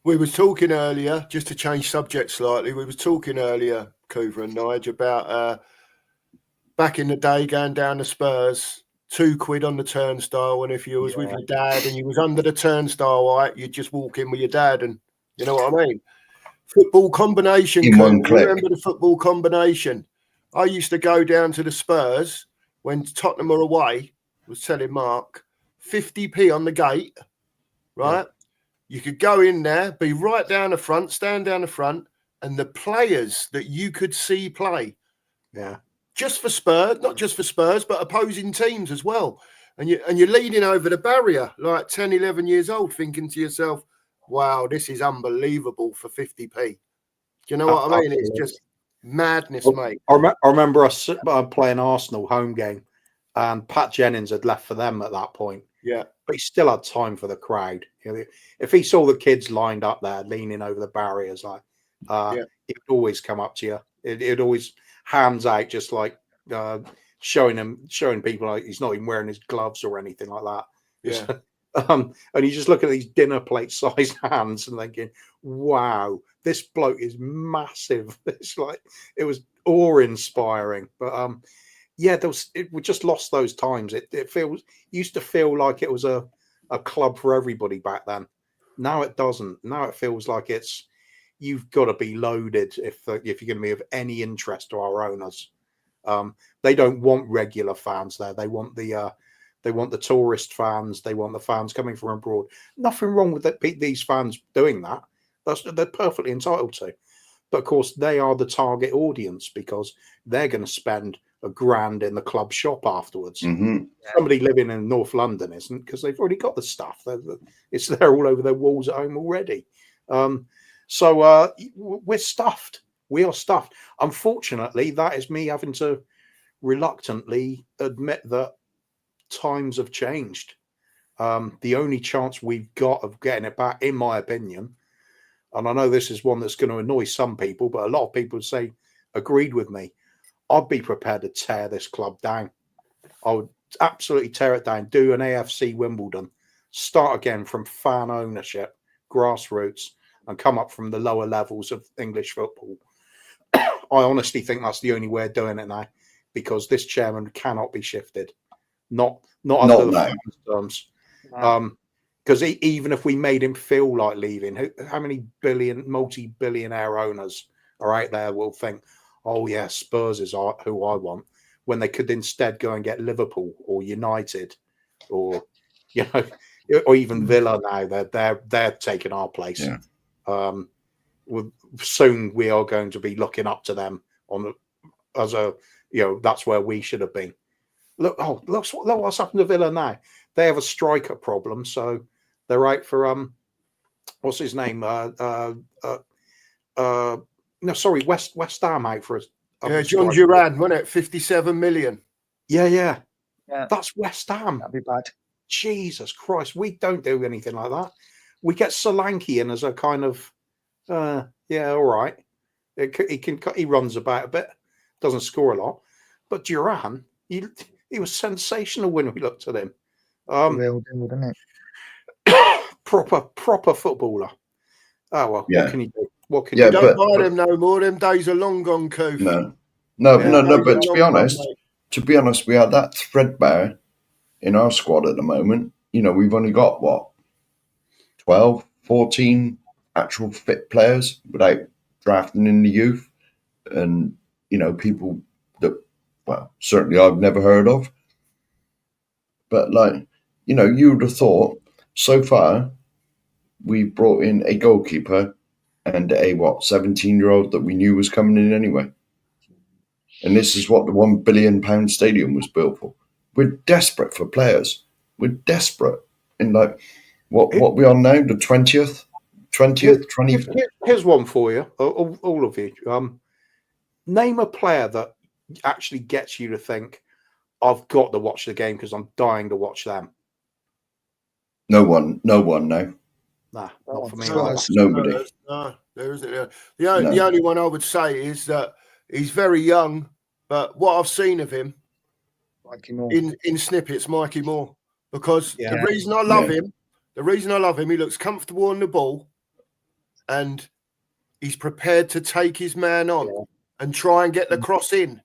S1: We was talking earlier, just to change subject slightly, we was talking earlier, Coover and Nigel, about back in the day going down to Spurs, £2 on the turnstile, and if you was with your dad and you was under the turnstile, right, you'd just walk in with your dad, and you know what I mean? Football combination.
S5: In one click.
S1: Remember the football combination? I used to go down to the Spurs when Tottenham were away, was telling Mark, 50p on the gate, right? Yeah. You could go in there, be right down the front, stand down the front, and the players that you could see play.
S3: Yeah.
S1: Just for Spurs, not just for Spurs, but opposing teams as well. And you're leaning over the barrier like 10, 11 years old, thinking to yourself, wow, this is unbelievable for 50p. Do you know what I mean? It's just madness, mate.
S3: I remember us playing Arsenal home game, and Pat Jennings had left for them at that point.
S1: Yeah.
S3: But he still had time for the crowd. You know, if he saw the kids lined up there, leaning over the barriers, like he'd always come up to you. It'd always hands out, just like showing people like he's not even wearing his gloves or anything like that.
S1: Yeah.
S3: And you just look at these dinner plate sized hands and thinking, wow, this bloke is massive. It's like, it was awe inspiring. But yeah, we just lost those times. It used to feel like it was a club for everybody back then. Now it doesn't. Now it feels like you've got to be loaded if you're going to be of any interest to our owners. They don't want regular fans there. They want the tourist fans. They want the fans coming from abroad. Nothing wrong with these fans doing that. They're perfectly entitled to. But of course, they are the target audience because they're going to spend £1,000 in the club shop afterwards.
S5: Mm-hmm.
S3: Somebody living in North London isn't, because they've already got the stuff. It's there all over their walls at home already. So we're stuffed. We are stuffed. Unfortunately, that is me having to reluctantly admit that times have changed. The only chance we've got of getting it back, in my opinion, and I know this is one that's going to annoy some people, but a lot of people say agreed with me. I'd be prepared to tear this club down. I would absolutely tear it down, do an AFC Wimbledon, start again from fan ownership, grassroots, and come up from the lower levels of English football. I honestly think that's the only way of doing it now, because this chairman cannot be shifted. Not under the fans' terms. Because even if we made him feel like leaving, how many multi-billionaire owners are out there will think, oh yeah, Spurs is who I want, when they could instead go and get Liverpool or United, or or even Villa now. They're taking our place.
S5: Yeah.
S3: Soon we are going to be looking up to them that's where we should have been. Look what's happened to Villa now. They have a striker problem, so they're out for what's his name? West Ham out for us.
S1: John Duran, wasn't it? 57 million.
S3: Yeah. That's West Ham.
S2: That'd be bad.
S3: Jesus Christ, we don't do anything like that. We get Solanke in as a kind of all right. He runs about a bit, doesn't score a lot. But Duran, he was sensational when we looked at him.
S2: Real deal, didn't it?
S3: Proper footballer. Oh well,
S5: Yeah.
S3: what can you do? What can
S5: Yeah,
S3: you do?
S1: Don't
S5: but-
S1: buy them no more. Them days are long gone, Coof.
S5: No.
S1: Them days
S5: But
S1: are
S5: to
S1: long
S5: be
S1: gone,
S5: honest,
S1: mate.
S5: we are that threadbare in our squad at the moment. You know, we've only got, what, 12, 14 actual fit players without drafting in the youth. And, you know, people that, well, certainly I've never heard of. But, like, you know, you would have thought so far we've brought in a goalkeeper and a, 17-year-old that we knew was coming in anyway. And this is what the £1 billion stadium was built for. We're desperate for players. We're desperate. And like, what we are now, the 20th, 20th.
S3: Here's one for you, all of you. Name a player that actually gets you to think, I've got to watch the game because I'm dying to watch them.
S5: No one, no.
S3: Nah, not for me.
S2: Spurs.
S5: Nobody.
S1: No, there isn't. The only one I would say is that he's very young, but what I've seen of him
S2: Mikey Moore.
S1: in snippets, Mikey Moore, because
S3: Yeah.
S1: the reason I love him, he looks comfortable on the ball, and he's prepared to take his man on and try and get the cross in.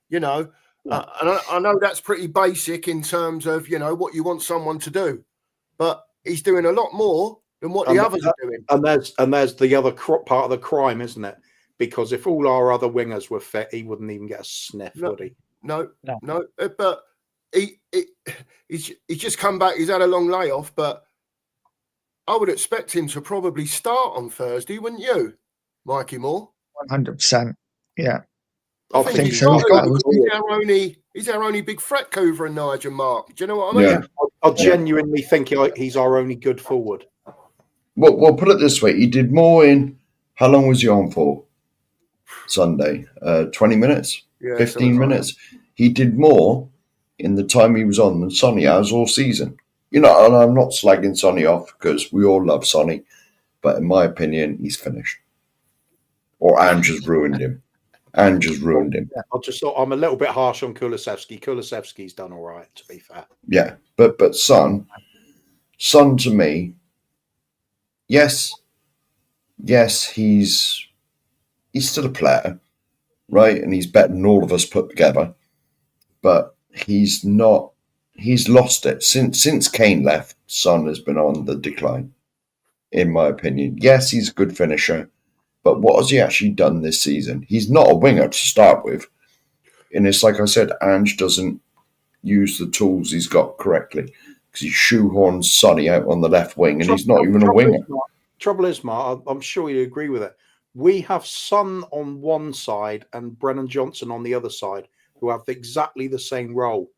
S1: You know, and I know that's pretty basic in terms of, you know, what you want someone to do, but he's doing a lot more than what the others are doing.
S3: And there's the other part of the crime, isn't it? Because if all our other wingers were fit, he wouldn't even get a sniff, would he?
S1: No. But he's just come back. He's had a long layoff, but I would expect him to probably start on Thursday, wouldn't you, Mikey Moore?
S2: 100%. Yeah.
S1: I
S2: think
S1: he's
S2: so.
S1: got to, because he's our only big threat, Coover and Nigel Mark. Do you know what I mean?
S5: Yeah.
S3: I genuinely think he's our only good forward.
S5: Well, put it this way. He did more in, how long was he on for? Sunday? 20 minutes?
S1: Yeah,
S5: 15 minutes? He did more in the time he was on than Sonny has all season. You know, and I'm not slagging Sonny off because we all love Sonny, but in my opinion, he's finished. Or Ange has ruined him. Ange has ruined him.
S3: I just thought I'm a little bit harsh on Kulusevski. Kulusevski's done all right, to be fair.
S5: Yeah, but Son to me, yes, he's still a player, right? And he's better than all of us put together. But he's not. He's lost it since Kane left. Son has been on the decline, in my opinion. Yes, he's a good finisher, but what has he actually done this season? He's not a winger to start with, and it's like I said, Ange doesn't use the tools he's got correctly because he shoehorns Sonny out on the left wing, and he's not even a winger.
S3: Trouble is, Mark, I'm sure you agree with it. We have Son on one side and Brennan Johnson on the other side, who have exactly the same role.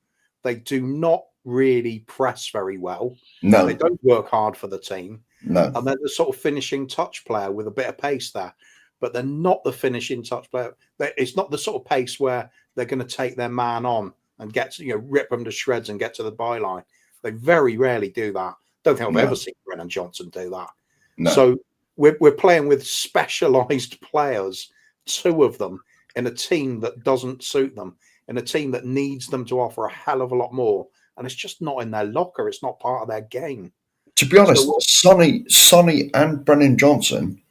S3: They do not really press very well.
S5: No,
S3: They don't work hard for the team.
S5: no.
S3: And they're the sort of finishing touch player with a bit of pace there. But they're not the finishing touch player. It's not the sort of pace where they're going to take their man on and get to, rip them to shreds and get to the byline. They very rarely do that. Don't think I've ever seen Brennan Johnson do that.
S5: No.
S3: So we're playing with specialised players, two of them, in a team that doesn't suit them, in a team that needs them to offer a hell of a lot more. And it's just not in their locker. It's not part of their game.
S5: To be honest, Sonny and Brennan Johnson,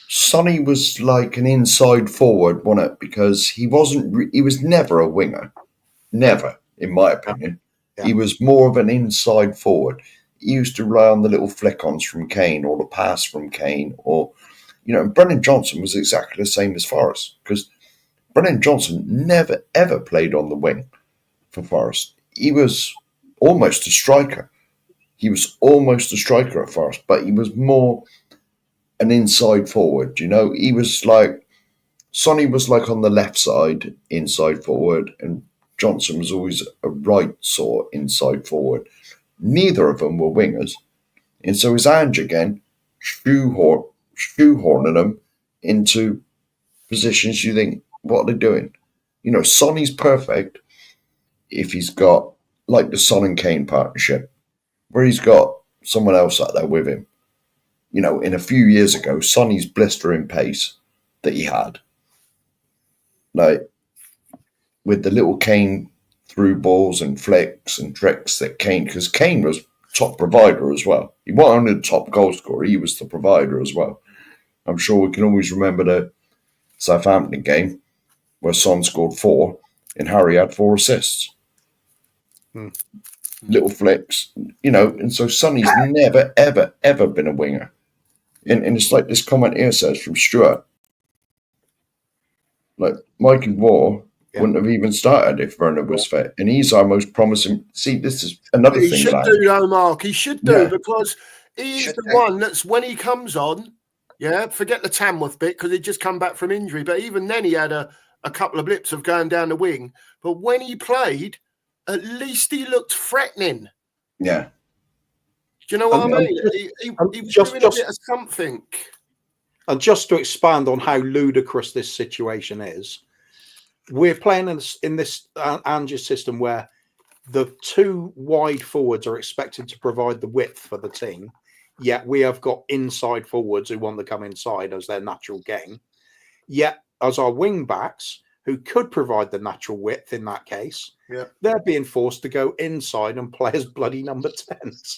S5: Sonny was like an inside forward, wasn't it? Because he was never a winger. Never, in my opinion.
S3: Yeah.
S5: He was more of an inside forward. He used to rely on the little flick-ons from Kane or the pass from Kane, or, and Brennan Johnson was exactly the same as Forrest, because Brennan Johnson never, ever played on the wing for Forrest. He was almost a striker. He was almost a striker at Forrest, but he was more an inside forward. He was like, Sonny was like on the left side, inside forward, and Johnson was always a right sort inside forward. Neither of them were wingers. And so is Ange again, shoehorning them into positions you think, what are they doing? Sonny's perfect if he's got like the Son and Kane partnership, where he's got someone else out there with him. In a few years ago, Sonny's blistering pace that he had. Like, with the little Kane through balls and flicks and tricks that Kane, because Kane was top provider as well. He wasn't only the top goal scorer, he was the provider as well. I'm sure we can always remember the Southampton game where Son scored 4 and Harry had 4 assists. Little flicks, and so Sonny's never, ever, ever been a winger. And it's like this comment here says from Stuart, like Mikey Moore wouldn't have even started if Werner was fit. And he's our most promising. See, this is another
S1: He
S5: thing.
S1: should do, though, Mark. He should do, because he is the one that's, when he comes on, forget the Tamworth bit because he'd just come back from injury. But even then he had a couple of blips of going down the wing. But when he played, at least he looked threatening.
S5: Yeah.
S1: Do you know what I mean? He was doing a bit of something.
S3: And just to expand on how ludicrous this situation is, we're playing in this Ange system where the 2 wide forwards are expected to provide the width for the team, yet we have got inside forwards who want to come inside as their natural game. Yet, as our wing backs, who could provide the natural width in that case, they're being forced to go inside and play as bloody number 10s.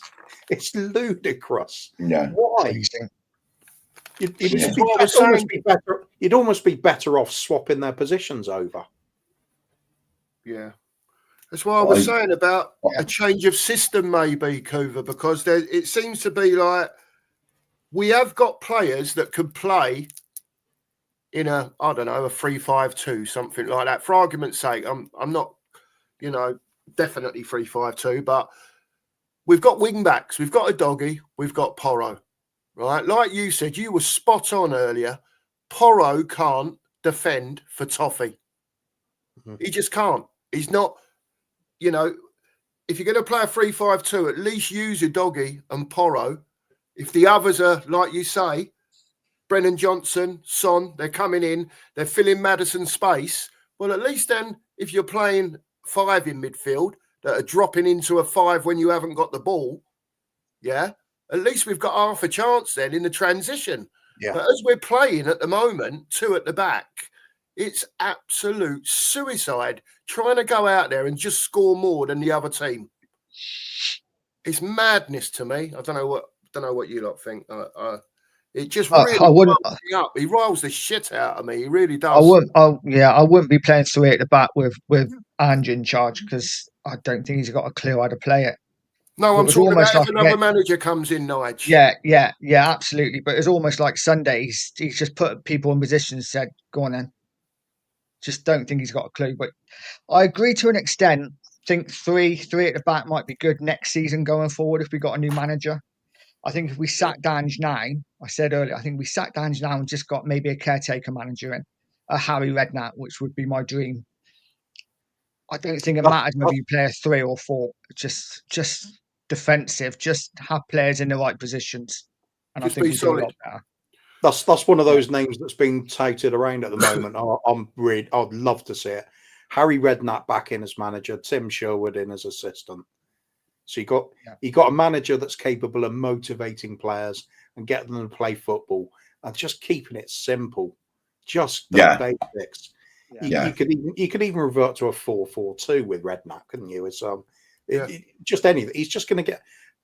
S3: It's ludicrous.
S5: Yeah.
S3: Why? You'd almost be better off swapping their positions over.
S1: Yeah. That's why I was saying about a change of system, maybe, Coover, because it seems to be like we have got players that could play in a 3-5-2, something like that. For argument's sake, I'm not, definitely 3-5-2, but we've got wing backs, we've got a doggy, we've got Porro, right? Like you said, you were spot on earlier. Porro can't defend for Toffee. He just can't. He's not, if you're going to play a 3-5-2, at least use your doggy and Porro. If the others are, like you say, Brennan Johnson, Son, they're coming in, they're filling Maddison's space. Well, at least then, if you're playing 5 in midfield that are dropping into a 5 when you haven't got the ball, at least we've got half a chance then in the transition. Yeah. But as we're playing at the moment, 2 at the back, it's absolute suicide trying to go out there and just score more than the other team. It's madness to me. I don't know what you lot think. It just really riles me up. He riles the shit out of me. He really does.
S2: I wouldn't be playing 3 at the back with Ange in charge because I don't think he's got a clue how to play it.
S1: No, I'm talking about if another manager comes in, Nige.
S2: Yeah, absolutely. But it's almost like Sunday. He's just put people in positions, said, go on then. Just don't think he's got a clue. But I agree to an extent. Think 3 at the back might be good next season going forward if we got a new manager. I think if we sacked Ange now, I said earlier, I think we sacked Ange now and just got maybe a caretaker manager in, a Harry Redknapp, which would be my dream. I don't think it matters whether you play a 3 or 4. Just defensive. Just have players in the right positions, and
S1: just
S2: I think we do a lot better.
S3: That's one of those names that's being touted around at the moment. I'd love to see it. Harry Redknapp back in as manager, Tim Sherwood in as assistant. So you got a manager that's capable of motivating players and getting them to play football and just keeping it simple, just the basics. Yeah. You could even revert to a 4-4-2 with Redknapp, couldn't you? It's just anything. He's just going to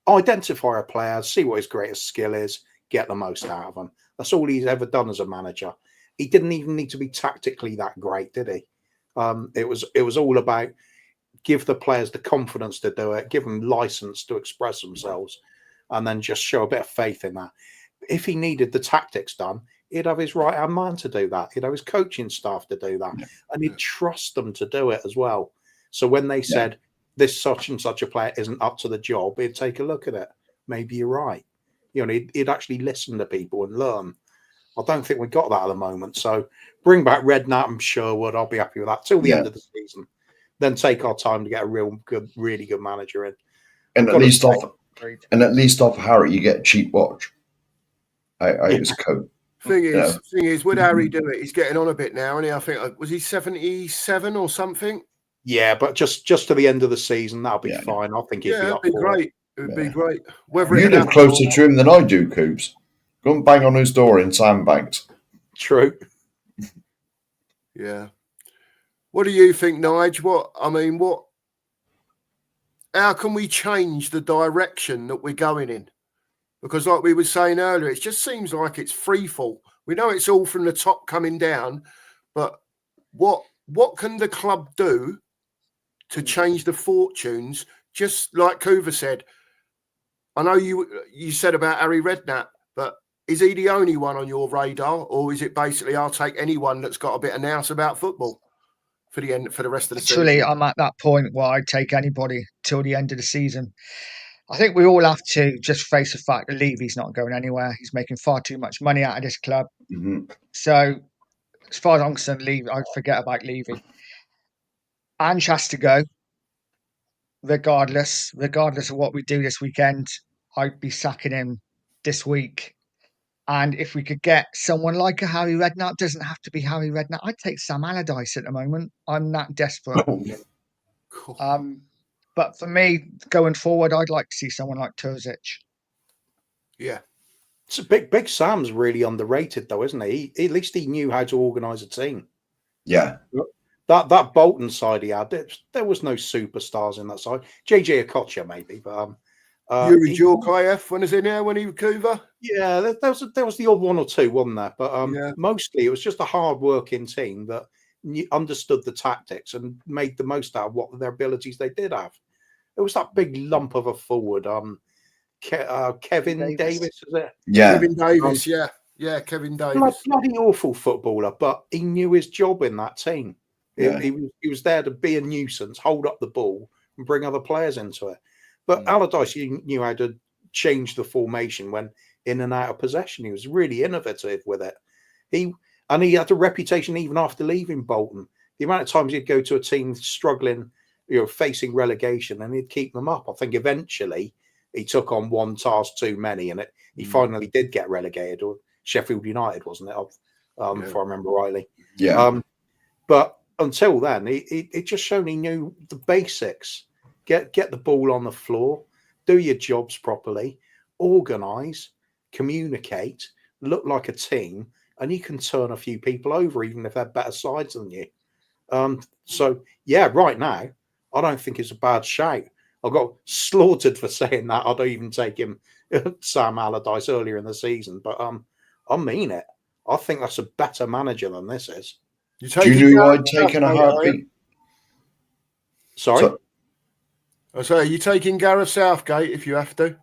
S3: identify a player, see what his greatest skill is, get the most out of him. That's all he's ever done as a manager. He didn't even need to be tactically that great, did he? It was all about give the players the confidence to do it, give them license to express themselves, and then just show a bit of faith in that. If he needed the tactics done, he'd have his right-hand man to do that. He'd have his coaching staff to do that. And he'd trust them to do it as well. So when they said, this such and such a player isn't up to the job, he'd take a look at it. Maybe you're right. He'd actually listen to people and learn. I don't think we got that at the moment. So bring back Redknapp and Sherwood. I'll be happy with that till the end of the season. Then take our time to get a really good manager in.
S5: And at least off Harry, you get a cheap watch. It's coat.
S1: Thing is, would Harry do it? He's getting on a bit now, and I think was he 77 or something?
S3: Yeah, but just to the end of the season, that'll be fine. I think he'd be
S1: great. It would be great.
S5: You live closer to him than I do, Coops. Go and bang on his door in Sandbanks.
S3: True.
S1: Yeah. What do you think, Nigel? How can we change the direction that we're going in? Because like we were saying earlier, it just seems like it's free fall. We know it's all from the top coming down, but what can the club do to change the fortunes? Just like Coover said, I know you said about Harry Redknapp, but is he the only one on your radar, or is it basically I'll take anyone that's got a bit of nous about football for the rest of the
S2: Literally,
S1: season?
S2: I'm at that point where I'd take anybody till the end of the season. I think we all have to just face the fact that Levy's not going anywhere. He's making far too much money out of this club.
S5: Mhm.
S2: So, as far as I'm concerned, Levy, I forget about Levy. Ange has to go, regardless of what we do this weekend. I'd be sacking him this week. And if we could get someone like a Harry Redknapp, doesn't have to be Harry Redknapp. I'd take Sam Allardyce at the moment. I'm that desperate.
S1: Cool.
S2: But for me, going forward, I'd like to see someone like Terzic.
S1: Yeah.
S3: It's a big Sam's really underrated though, isn't he? At least he knew how to organise a team.
S5: Yeah.
S3: That Bolton side he had, there was no superstars in that side. JJ Okocha maybe, but
S1: Yuri Djorkaeff when he's in there when he was Coover.
S3: yeah, there was the odd one or two, wasn't there? But
S1: Yeah.
S3: mostly it was just a hard-working team that understood the tactics and made the most out of what their abilities they did have. It was that big lump of a forward, Kevin Davis, is it?
S5: Yeah.
S1: Kevin Davis, yeah, Kevin Davis.
S3: Bloody awful footballer, but he knew his job in that team.
S5: Yeah.
S3: He was there to be a nuisance, hold up the ball, and bring other players into it. But Allardyce knew how to change the formation when in and out of possession. He was really innovative with it. He had a reputation even after leaving Bolton. The amount of times he'd go to a team struggling, facing relegation, and he'd keep them up. I think eventually he took on one task too many, and he finally did get relegated, or Sheffield United, wasn't it? If I remember rightly.
S5: Yeah.
S3: But until then, it just showed he knew the basics. Get the ball on the floor, do your jobs properly, organise, communicate, look like a team, and you can turn a few people over, even if they're better sides than you. So, yeah, right now, I don't think it's a bad shout. I got slaughtered for saying that. I don't even take him, Sam Allardyce, earlier in the season. But I mean it. I think that's a better manager than this is.
S5: Do you know who I'd take in a heartbeat?
S3: Sorry?
S1: I say, are you taking Gareth Southgate if you have to?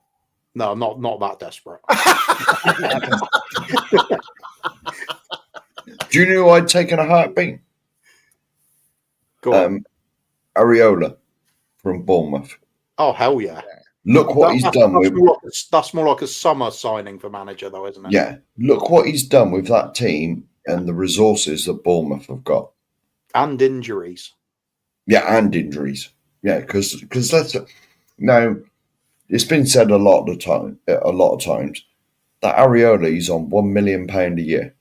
S3: No, not that desperate.
S5: Do you know who I'd take in a heartbeat?
S3: Go on.
S5: Areola from Bournemouth.
S3: Oh, hell yeah.
S5: Look what he's done with...
S3: That's more like a summer signing for manager, though, isn't it?
S5: Yeah. Look what he's done with that team and the resources that Bournemouth have got.
S3: And injuries.
S5: Yeah, and injuries. Yeah, because that's... Now, it's been said a lot of times that Areola is on £1 million a year.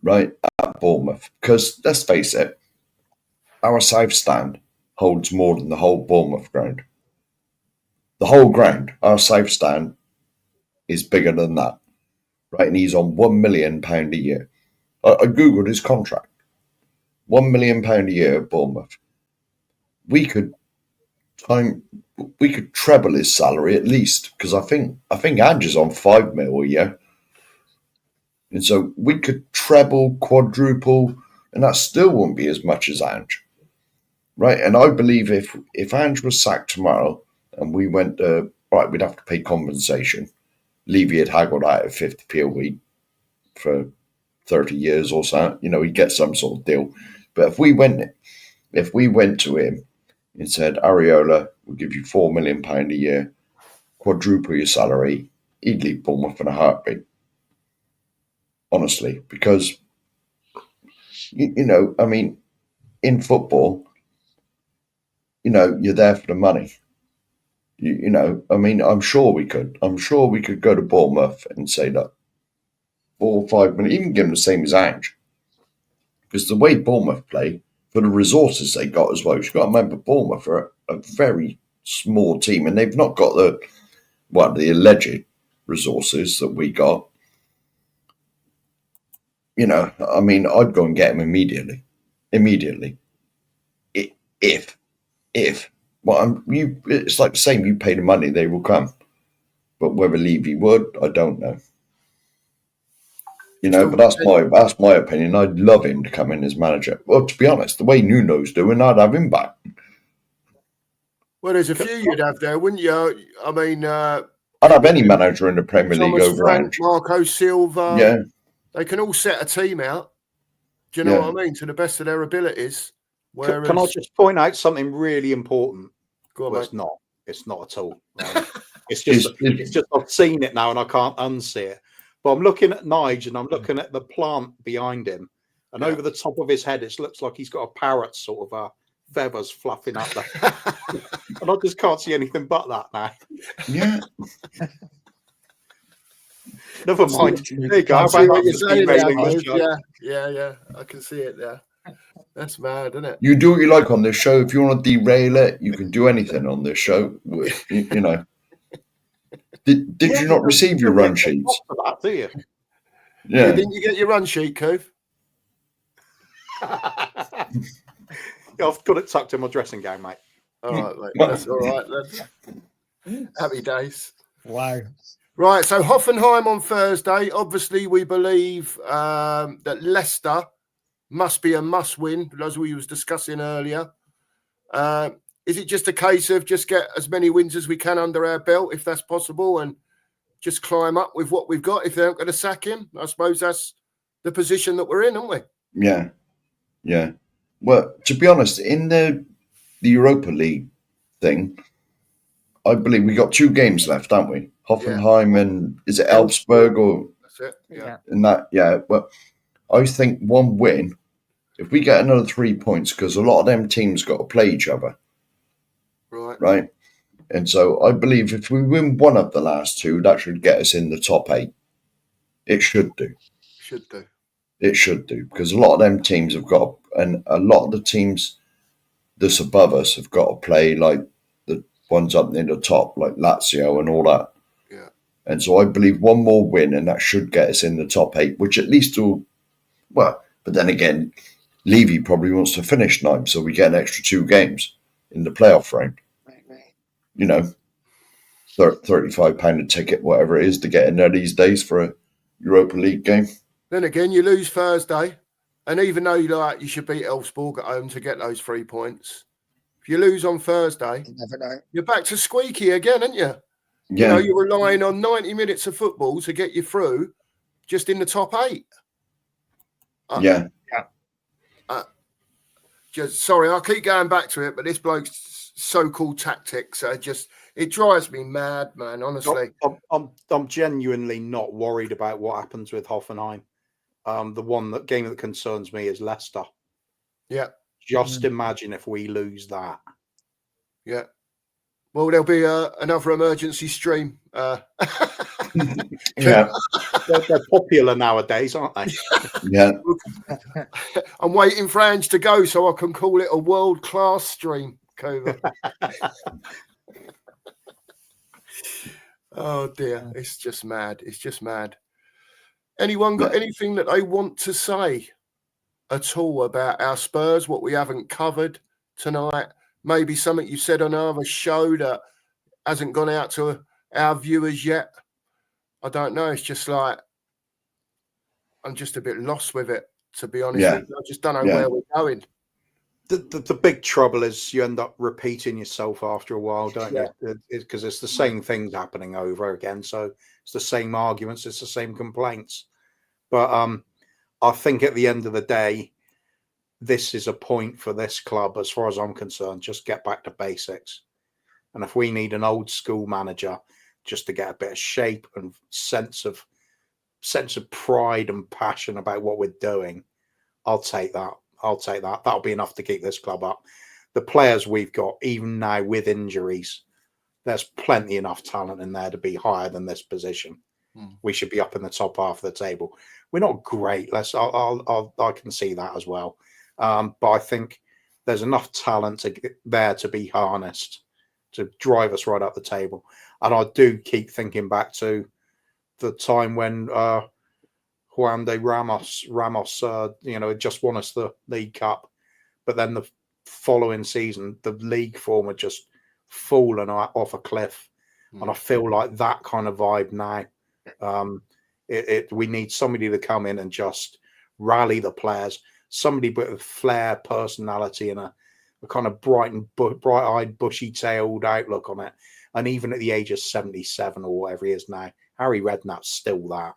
S5: Right, at Bournemouth. Because, let's face it, our South Stand holds more than the whole Bournemouth ground. The whole ground, our South Stand, is bigger than that. Right, and he's on £1 million a year. I googled his contract. £1 million a year at Bournemouth. We could treble his salary at least, because I think Ange is on £5 million a year. And so we could treble, quadruple, and that still wouldn't be as much as Ange. Right? And I believe if Ange was sacked tomorrow and we went, right, we'd have to pay compensation. Levy had haggled out at 50p a week for 30 years or so. He'd get some sort of deal. But if we went to him and said, Areola, we'll give you £4 million a year, quadruple your salary, he'd leave Bournemouth in a heartbeat. Honestly, because, in football, you're there for the money. I'm sure we could. I'm sure we could go to Bournemouth and say, look, 4 or 5 million, even give them the same as Ange. Because the way Bournemouth play, for the resources they got as well, you've got to remember Bournemouth are a very small team, and they've not got the alleged resources that we got. you know, I mean, I'd go and get him immediately. If well, it's like the same. You pay the money, they will come. But whether Levy would, I don't know. You know, but that's my opinion. I'd love him to come in as manager. Well, to be honest, the way Nuno's doing, I'd have him back.
S1: Well, there's a few you'd have there, wouldn't you? I mean,
S5: I'd have any manager in the Premier League
S1: Thomas
S5: over
S1: Frank,
S5: Ange.
S1: Marco Silva.
S5: Yeah,
S1: they can all set a team out. Do you know what I mean? To the best of their abilities. Whereas,
S3: can I just point out something really important?
S1: Go on,
S3: well,
S1: mate.
S3: it's not. It's not at all. It's just I've seen it now and I can't unsee it. But I'm looking at Nige and I'm looking at the plant behind him, and over the top of his head, it looks like he's got a parrot sort of feathers fluffing up there, and I just can't see anything but that now.
S5: Yeah.
S3: Never mind. There you go.
S1: I
S3: How
S1: see
S3: about
S1: what you're
S3: that?
S1: saying there,
S3: Derailing the
S1: Dave.
S3: show?
S1: Yeah. I can see it there. That's mad, isn't it?
S5: You do what you like on this show. If you want to derail it, you can do anything on this show. You know. Did you not receive your run sheets?
S3: For that, do you?
S5: Yeah.
S1: Didn't you get your run sheet, Cove?
S3: Yeah, I've got it tucked in my dressing gown, mate.
S1: All right, mate. That's all right. Happy days.
S2: Wow.
S1: Right, so Hoffenheim on Thursday. Obviously, we believe that Leicester must be a must-win, as we was discussing earlier. Is it just a case of just get as many wins as we can under our belt, if that's possible, and just climb up with what we've got if they aren't going to sack him? I suppose that's the position that we're in, aren't we?
S5: Yeah. Well, to be honest, in the Europa League thing, I believe we got 2 games left, haven't we? Hoffenheim and is it Elfsberg or
S1: that's it? Yeah.
S5: and that? Yeah. Well, I think one win. If we get another 3 points, because a lot of them teams got to play each other, right? And so I believe if we win one of the last 2, that should get us in the top 8. It should do. It should do, because a lot of them teams have got, and a lot of the teams that's above us have got to play like the ones up near the top, like Lazio and all that.
S1: Yeah.
S5: And so I believe one more win, and that should get us in the top 8, which at least will, well, but then again, Levy probably wants to finish 9th, so we get an extra 2 games in the playoff round.
S2: Right.
S5: You know, £35 a ticket, whatever it is, to get in there these days for a Europa League game.
S1: Then again, you lose Thursday, and even though you should beat Elfsborg at home to get those 3 points, if you lose on Thursday,
S2: You never know.
S1: you're back to squeaky again, aren't you?
S5: Yeah.
S1: You know, you're relying on 90 minutes of football to get you through just in the top 8.
S5: Yeah.
S1: Sorry, I'll keep going back to it, but this bloke's so-called tactics it drives me mad, man, honestly.
S3: I'm genuinely not worried about what happens with Hoffenheim. The game that concerns me is Leicester.
S1: Yeah.
S3: Just imagine if we lose that.
S1: Yeah. Well, there'll be another emergency stream.
S5: Yeah.
S3: They're popular nowadays, aren't they?
S5: Yeah.
S1: I'm waiting for Ange to go so I can call it a world-class stream, Cova. Oh, dear. It's just mad. Anyone got anything that they want to say at all about our Spurs, what we haven't covered tonight? Maybe something you said on another show that hasn't gone out to our viewers yet? I don't know. It's just like, I'm just a bit lost with it, to be honest.
S5: Yeah.
S1: With you. I just don't know where we're going.
S3: The big trouble is you end up repeating yourself after a while, don't you? Because it's the same things happening over again. So it's the same arguments, it's the same complaints. But I think at the end of the day, this is a point for this club, as far as I'm concerned. Just get back to basics. And if we need an old school manager just to get a bit of shape and sense of pride and passion about what we're doing, I'll take that. That'll be enough to keep this club up. The players we've got, even now with injuries, there's plenty enough talent in there to be higher than this position. We should be up in the top half of the table. We're not great. I can see that as well. But I think there's enough talent there to be harnessed to drive us right up the table. And I do keep thinking back to the time when Juan de Ramos, had just won us the League Cup, but then the following season, the league form had just fallen off a cliff. And I feel like that kind of vibe now. We need somebody to come in and just rally the players, somebody with flair, personality, and a kind of bright-eyed, bushy-tailed outlook on it. And even at the age of 77 or whatever he is now, Harry Redknapp's still that.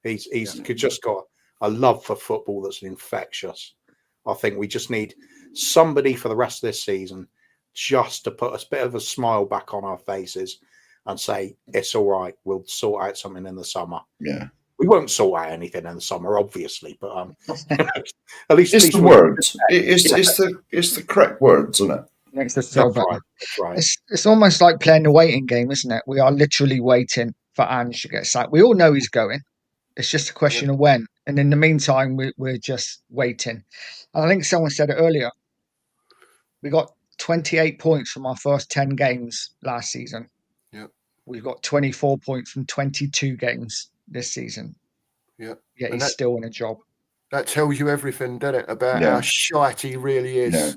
S3: He's just got a love for football that's infectious. I think we just need somebody for the rest of this season just to put a bit of a smile back on our faces and say, it's all right, we'll sort out something in the summer.
S5: Yeah.
S3: We won't sort out anything in the summer, obviously, but at least
S5: it's the words. It's the correct words, isn't it?
S2: Makes us feel better.
S3: That's right.
S2: It's almost like playing the waiting game, isn't it? We are literally waiting for Ange to get sacked. We all know he's going. It's just a question of when. And in the meantime, we're just waiting. And I think someone said it earlier. We got 28 points from our first 10 games last season.
S1: Yeah.
S2: We've got 24 points from 22 games this season.
S1: Yeah.
S2: Yet he's still in a job.
S1: That tells you everything, doesn't it, about how shite he really is.
S5: Yeah.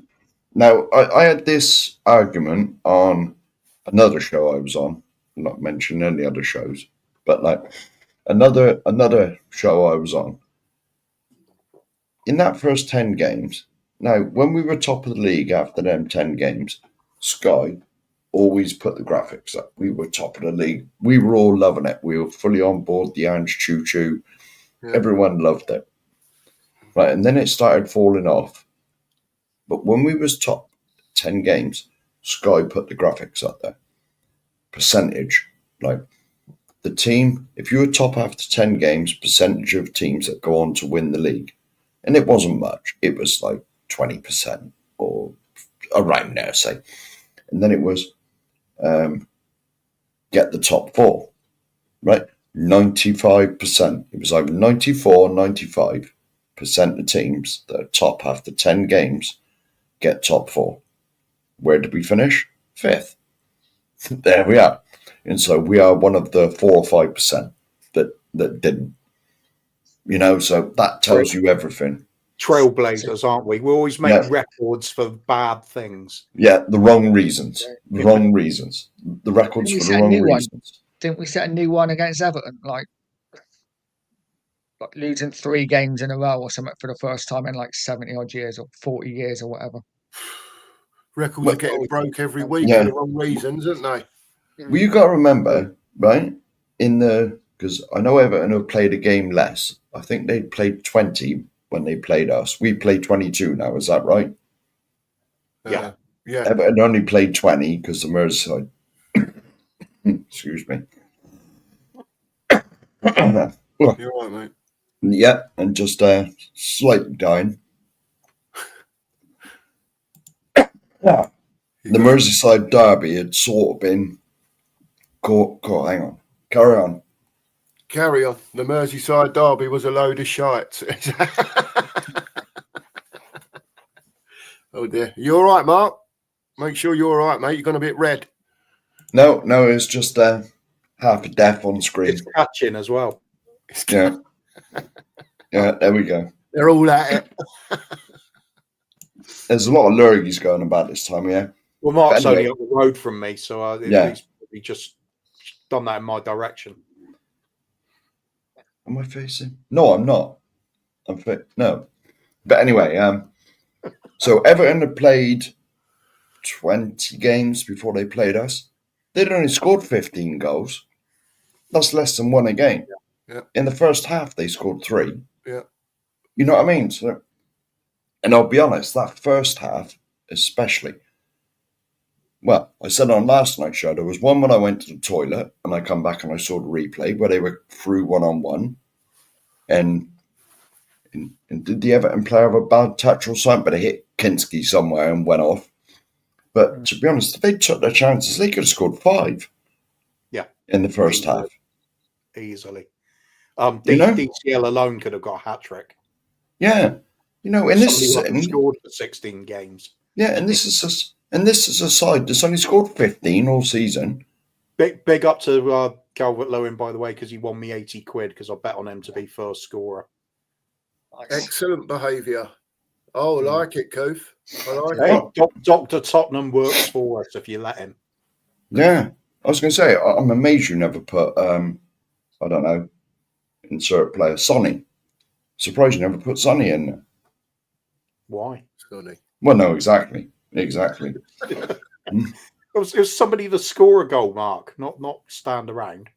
S5: Now, I had this argument on another show I was on. I'm not mentioning any other shows, but like another show I was on. In that first 10 games, now, when we were top of the league after them 10 games, Sky always put the graphics up. We were top of the league. We were all loving it. We were fully on board the Ange choo-choo. Yeah. Everyone loved it. Right, and then it started falling off. But when we was top 10 games, Sky put the graphics up there. Percentage. Like, the team, if you were top after 10 games, percentage of teams that go on to win the league. And it wasn't much. It was like 20% or around there, say. And then it was get the top four, right? 95%. It was either 94 or 95% of teams that are top after 10 games get top four. Where did we finish? 5th. There we are. And so we are one of the 4 or 5% that didn't. You know, so that tells you everything.
S3: Trailblazers, aren't we? We always make records for bad things.
S5: Yeah, the wrong reasons. The wrong reasons. The records for the wrong reasons.
S2: Didn't we set a new one against Everton? Like losing 3 games in a row or something for the first time in like 70 odd years or 40 years or whatever.
S1: Records are getting broke every week for the wrong reasons, aren't they?
S5: Well, you got to remember, right? Because I know Everton have played a game less. I think they played 20 when they played us. We play 22 now, is that right?
S3: Yeah.
S5: Everton only played 20 because the Merseyside. Excuse me.
S1: You're right, mate.
S5: Yeah, and just slightly dying. The Merseyside derby had sort of been hang on. Carry on.
S1: Carry on. The Merseyside derby was a load of shite. Oh dear. You all right, Mark? Make sure you're all right, mate. You've gone a bit red.
S5: No, it's just half a death on screen.
S3: It's catching as well.
S5: Yeah. Yeah, there we go.
S1: They're all at it.
S5: There's a lot of lurgies going about this time, yeah.
S3: Well, Mark's only up the road from me, so he's probably just done that in my direction.
S5: Am I facing? No, I'm not. No. But anyway, so Everton had played 20 games before they played us. They'd only scored 15 goals. That's less than 1 a game.
S1: Yeah.
S5: In the first half, they scored 3.
S1: Yeah.
S5: You know what I mean? So, and I'll be honest, that first half especially. Well, I said on last night's show, there was one when I went to the toilet and I come back and I saw the replay where they were through 1-on-1. And did the Everton player have a bad touch or something? But it hit Kinski somewhere and went off. But to be honest, if they took their chances, they could have scored 5.
S3: Yeah.
S5: In the first half.
S3: Easily. DCL alone could have got a hat-trick.
S5: Yeah. You know, and this is
S3: scored for 16 games.
S5: Yeah, and this is a side that's only scored 15 all season.
S3: Big up to Calvert-Lewin, by the way, because he won me 80 quid because I bet on him to be first scorer.
S1: Excellent behaviour. Oh, I like it, Coof. I like
S3: Hey,
S1: it.
S3: Dr. Tottenham works for us if you let him.
S5: Yeah, I was going to say, I'm amazed you never put, I don't know, insert player, Sonny. Surprised you never put Sonny in there.
S3: Why?
S1: Sonny.
S5: Well, no, exactly.
S3: It was somebody to score a goal, Mark, not stand around.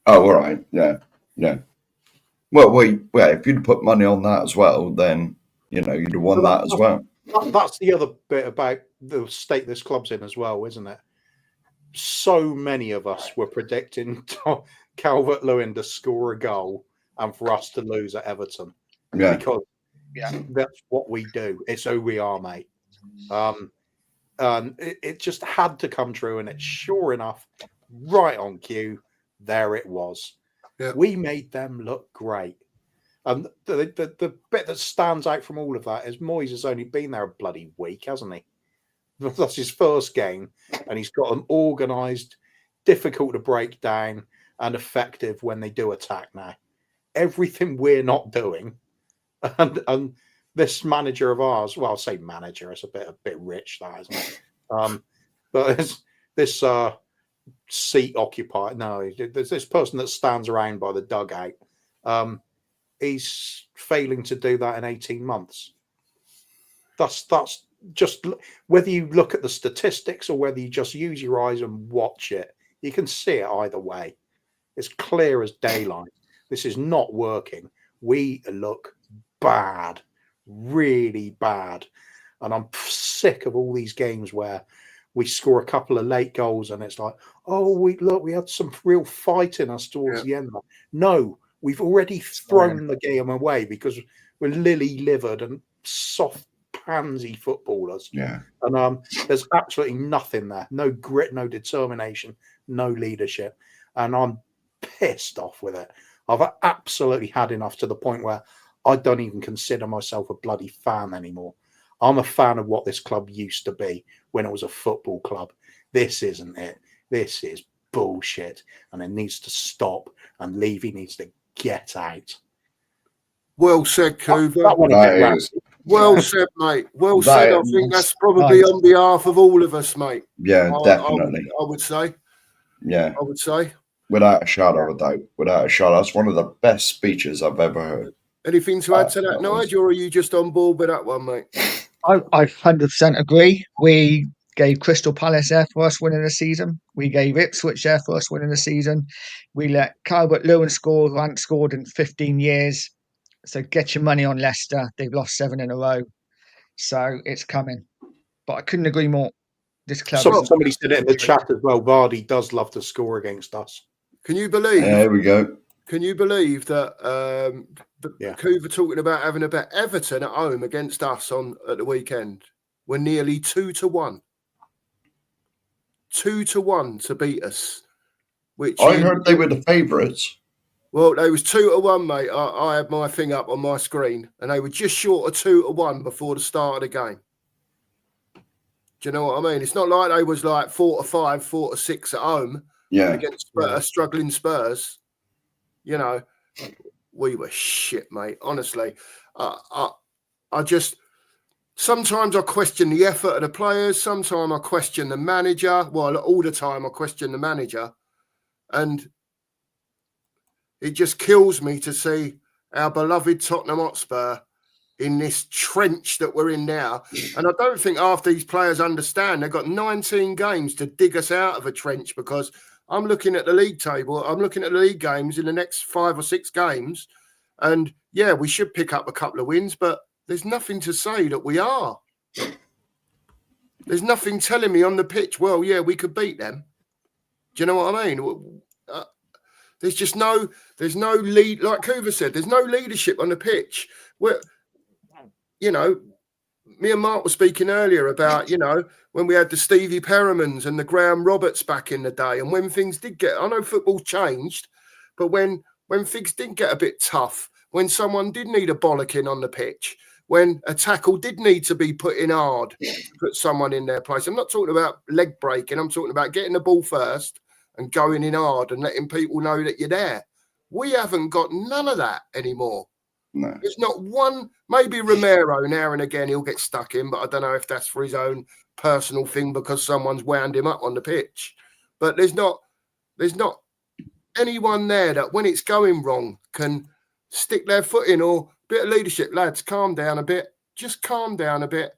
S5: Oh, all right. Yeah. Well, if you'd put money on that as well, then, you'd have won that as well.
S3: That's the other bit about the state this club's in as well, isn't it? So many of us were predicting Calvert-Lewin to score a goal and for us to lose at Everton.
S5: Yeah.
S3: Because that's what we do. It's who we are, mate. And it just had to come true, and it's sure enough, right on cue, there it was.
S1: Yeah.
S3: We made them look great. And the bit that stands out from all of that is Moyes has only been there a bloody week, hasn't he? That's his first game, and he's got them organised, difficult to break down, and effective when they do attack now. Everything we're not doing, and this manager of ours, well, I'll say manager, it's a bit rich, that, isn't it? But it's this seat occupier. No, there's this person that stands around by the dugout. He's failing to do that in 18 months. That's just, whether you look at the statistics or whether you just use your eyes and watch it, you can see it either way. It's clear as daylight. This is not working. We look bad, really bad. And I'm sick of all these games where we score a couple of late goals and it's like, oh, we had some real fight in us towards the end. No, we've already thrown the game away because we're lily-livered and soft pansy footballers.
S5: Yeah.
S3: And there's absolutely nothing there. No grit, no determination, no leadership. And I'm pissed off with it. I've absolutely had enough, to the point where I don't even consider myself a bloody fan anymore. I'm a fan of what this club used to be when it was a football club. This isn't it. This is bullshit, and it needs to stop, and Levy needs to get out.
S1: Well said, Coover. Well said, mate. Well said. I think that's probably on behalf of all of us, mate.
S5: Yeah, definitely.
S1: I would say.
S5: Yeah.
S1: I would say.
S5: Without a shadow of a doubt. Without a shadow. That's one of the best speeches I've ever heard.
S1: Anything to add to that, Nigel, or are you just on board with that one, mate?
S2: I 100% agree. We gave Crystal Palace their first win in the season. We gave Ipswich their first win in the season. We let Calvert-Lewin score, who hadn't scored in 15 years. So get your money on Leicester. They've lost 7 in a row. So it's coming. But I couldn't agree more. This club.
S3: Somebody said it in the chat as well. Vardy does love to score against us.
S1: Can you believe?
S5: There we go.
S1: Can you believe that Coover talking about having a bet? Everton at home against us at the weekend were nearly 2-1. 2-1 to beat us. Which
S5: I heard they were the favourites.
S1: Well, they was 2-1, mate. I had my thing up on my screen, and they were just short of 2-1 before the start of the game. Do you know what I mean? It's not like they was like 4-5, 4-6 at home against struggling Spurs. You know, we were shit, mate. Honestly, I just sometimes I question the effort of the players. Sometimes I question the manager. Well, all the time I question the manager, and it just kills me to see our beloved Tottenham Hotspur in this trench that we're in now. And I don't think half these players understand. They've got 19 games to dig us out of a trench, because I'm looking at the league table. I'm looking at the league games in the next 5 or 6 games. And yeah, we should pick up a couple of wins, but there's nothing to say that we are. There's nothing telling me on the pitch, well, yeah, we could beat them. Do you know what I mean? There's no lead. Like Coover said, there's no leadership on the pitch. You know, me and Mark were speaking earlier about, you know, when we had the Stevie Perrimans and the Graham Roberts back in the day, and when things did get, I know football changed, but when things did get a bit tough, when someone did need a bollocking on the pitch, when a tackle did need to be put in hard to put someone in their place. I'm not talking about leg breaking. I'm talking about getting the ball first and going in hard and letting people know that you're there. We haven't got none of that anymore.
S5: No.
S1: There's not one. Maybe Romero now and again he'll get stuck in, but I don't know if that's for his own personal thing because someone's wound him up on the pitch. But there's not anyone there that when it's going wrong can stick their foot in or bit of leadership. Lads, calm down a bit. Just calm down a bit.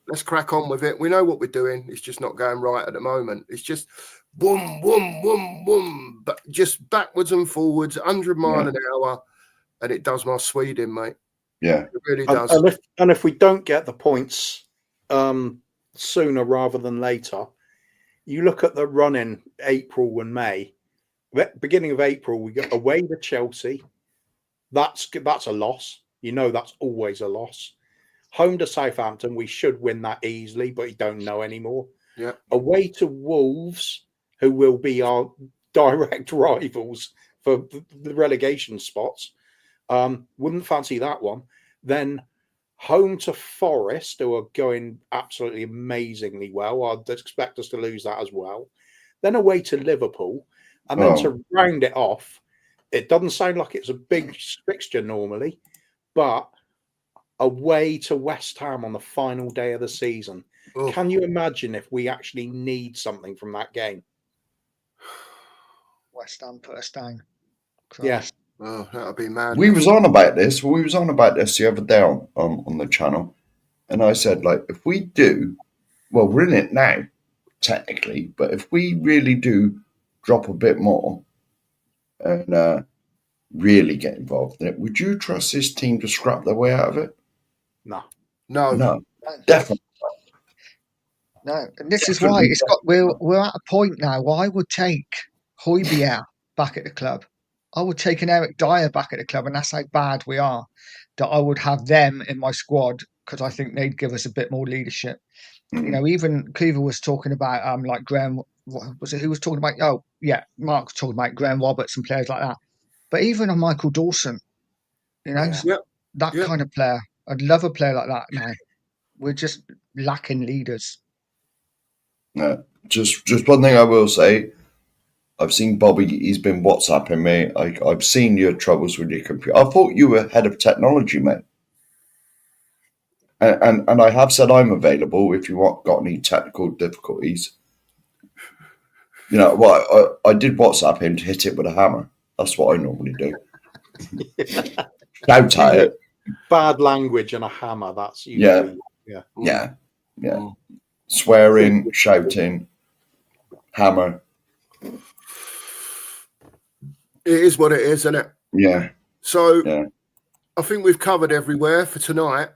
S1: Let's crack on with it. We know what we're doing. It's just not going right at the moment. It's just boom, boom, boom, boom, but just backwards and forwards, 100 mile an hour, and it does my Sweden, mate.
S5: Yeah,
S1: it really does.
S3: And if we don't get the points sooner rather than later, you look at the run in April and May. Beginning of April, we go away to Chelsea. That's a loss. You know that's always a loss. Home to Southampton, we should win that easily, but you don't know anymore.
S1: Yeah.
S3: Away to Wolves, who will be our direct rivals for the relegation spots. Wouldn't fancy that one. Then home to Forest, who are going absolutely amazingly well. I'd expect us to lose that as well. Then away to Liverpool. And then to round it off, it doesn't sound like it's a big fixture normally, but away to West Ham on the final day of the season.
S1: Oh.
S3: Can you imagine if we actually need something from that game?
S2: West Ham put us down.
S3: Yeah.
S1: Oh, that would be mad.
S5: we was on about this. We was on about this the other day on the channel, and I said, like, if we do, well, we're in it now, technically, but if we really do drop a bit more and really get involved in it, would you trust this team to scrap their way out of it?
S1: No.
S5: Definitely.
S2: No, and this is why it's got. We're at a point now where I would take Højbjerg back at the club. I would take an Eric Dyer back at the club, and that's how bad we are. That I would have them in my squad because I think they'd give us a bit more leadership. You know, even Kuva was talking about like Graham. What was it? Who was talking about? Oh, yeah, Mark was talking about Graham Roberts and players like that. But even on Michael Dawson, you know, that kind of player. I'd love a player like that now. We're just lacking leaders.
S5: No, just one thing I will say. I've seen Bobby. He's been WhatsApping me. I've seen your troubles with your computer. I thought you were head of technology, mate. And I have said I'm available if you got any technical difficulties. You know, well, I did WhatsApp him to hit it with a hammer. That's what I normally do. Shout at it.
S3: Bad language and a hammer. That's usually
S5: Yeah. Swearing, shouting, hammer.
S1: It is what it is, isn't it?
S5: Yeah.
S1: So I think we've covered everywhere for tonight.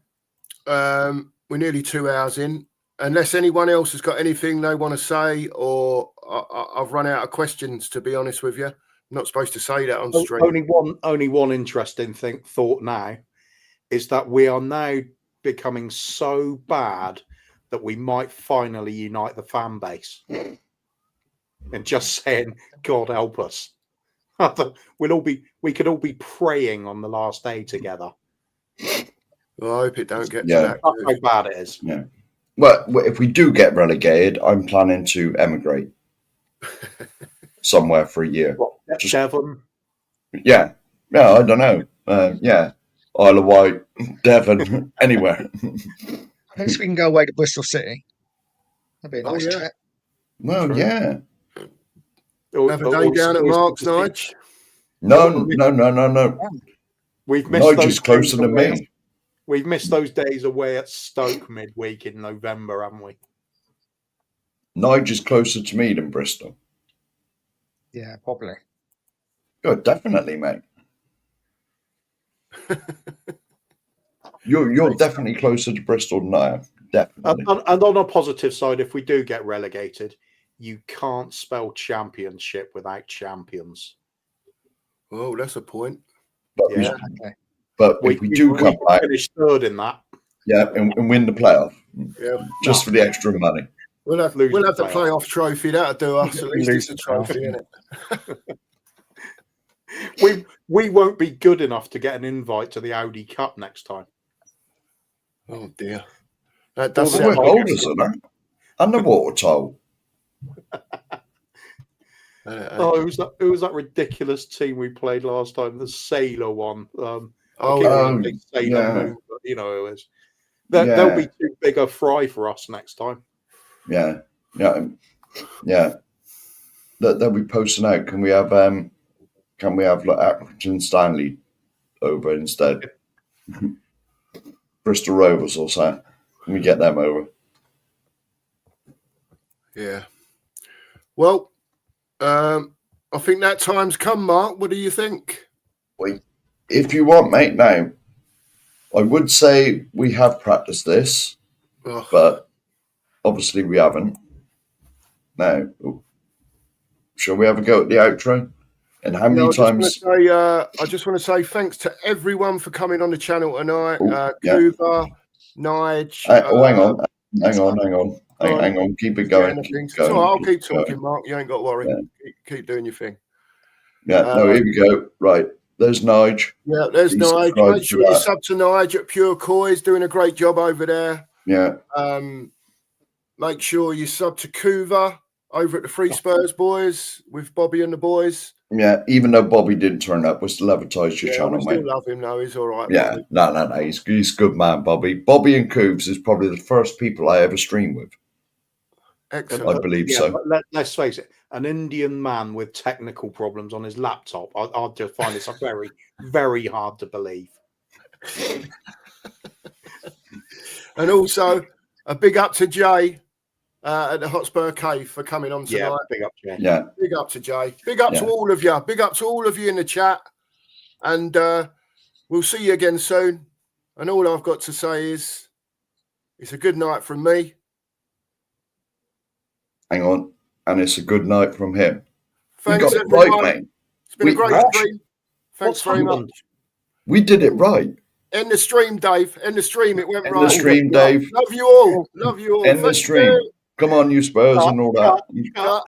S1: We're nearly 2 hours in. Unless anyone else has got anything they want to say, or I've run out of questions, to be honest with you. I'm not supposed to say that on stream.
S3: Only one interesting thought now is that we are now becoming so bad that we might finally unite the fan base. And just saying, God help us. We could all be praying on the last day together.
S1: Well, I hope it don't get to
S3: That's how bad it is.
S5: Yeah. Well, if we do get relegated, I'm planning to emigrate somewhere for a year.
S3: Devon?
S5: Yeah, I don't know. Isle of Wight, Devon, anywhere.
S2: At least we can go away to Bristol City. That'd be a nice trip.
S5: Well,
S1: True.
S5: Yeah.
S1: Have a day down at Mark's, Nige.
S5: No.
S3: We've missed
S5: Nige
S3: those
S5: is closer
S3: days
S5: than
S3: away.
S5: me.
S3: We've missed those days away at Stoke midweek in November, haven't we?
S5: Nige is closer to me than Bristol.
S2: Yeah, probably.
S5: Oh, definitely, mate. You're definitely closer to Bristol than I am. Definitely.
S3: And on a positive side, if we do get relegated, you can't spell championship without champions.
S1: Oh, that's a point.
S5: But if we do come back,
S3: finish third in that.
S5: Yeah, and win the playoff.
S1: Yeah,
S5: just for the extra money.
S1: We'll have the playoff trophy. That'll do us. At least it's a trophy, isn't
S3: it? We won't be good enough to get an invite to the Audi Cup next time.
S1: Oh dear. That does
S5: sound holders, isn't it? And the water toll.
S3: Oh, it was that ridiculous team we played last time, the Sailor one. I
S1: Oh,
S3: keep
S1: yeah.
S3: wanting to say Sailor
S5: yeah.
S3: Moon, but you know who it is. They'll be too big a fry for us next time.
S5: Yeah. They'll be posting out. Can we have like Accrington Stanley over instead? Bristol Rovers or something. Can we get them over?
S1: Yeah. Well, I think that time's come, Mark. What do you think?
S5: Wait, if you want, mate. Now, I would say we have practiced this,
S1: Oh.
S5: but obviously we haven't. Now, shall we have a go at the outro? And how many times?
S1: I just want to say thanks to everyone for coming on the channel tonight. Kuva, Nige.
S5: Hang on. Keep it going.
S1: So I'll keep talking, Mark. You ain't got to worry.
S5: Yeah.
S1: Keep doing your thing.
S5: Yeah. No, here we go. Right. There's Nige.
S1: Yeah, there's Nige. Make sure you sub to Nige at Pure Koi. He's doing a great job over there.
S5: Yeah.
S1: Make sure you sub to Kuva over at the Free Spurs Boys with Bobby and the boys.
S5: Yeah, even though Bobby didn't turn up, we still advertise your channel,
S1: we
S5: mate.
S1: still love him, though. He's all right.
S5: Yeah,
S1: Bobby.
S5: no. He's a good man, Bobby. Bobby and Cooves is probably the first people I ever streamed with.
S1: Excellent.
S5: I believe
S3: Yeah,
S5: so.
S3: But let's face it, an Indian man with technical problems on his laptop, I just find this very, very hard to believe.
S1: And also, a big up to Jay at the Hotspur Cave for coming on tonight.
S3: Yeah, big up, Jay.
S5: Yeah.
S1: Big up to Jay. Big up to all of you. Big up to all of you in the chat. And we'll see you again soon. And all I've got to say is it's a good night from me.
S5: Hang on. And it's a good night from him.
S1: Thanks,
S5: we got
S1: everyone.
S5: it right, mate.
S1: It's been a great stream. Thanks very much.
S5: We did it right.
S1: End the stream, Dave. End the stream. It went right.
S5: End the stream, Dave.
S1: Love you all. Love you all.
S5: End the stream. Come on, you Spurs and all that.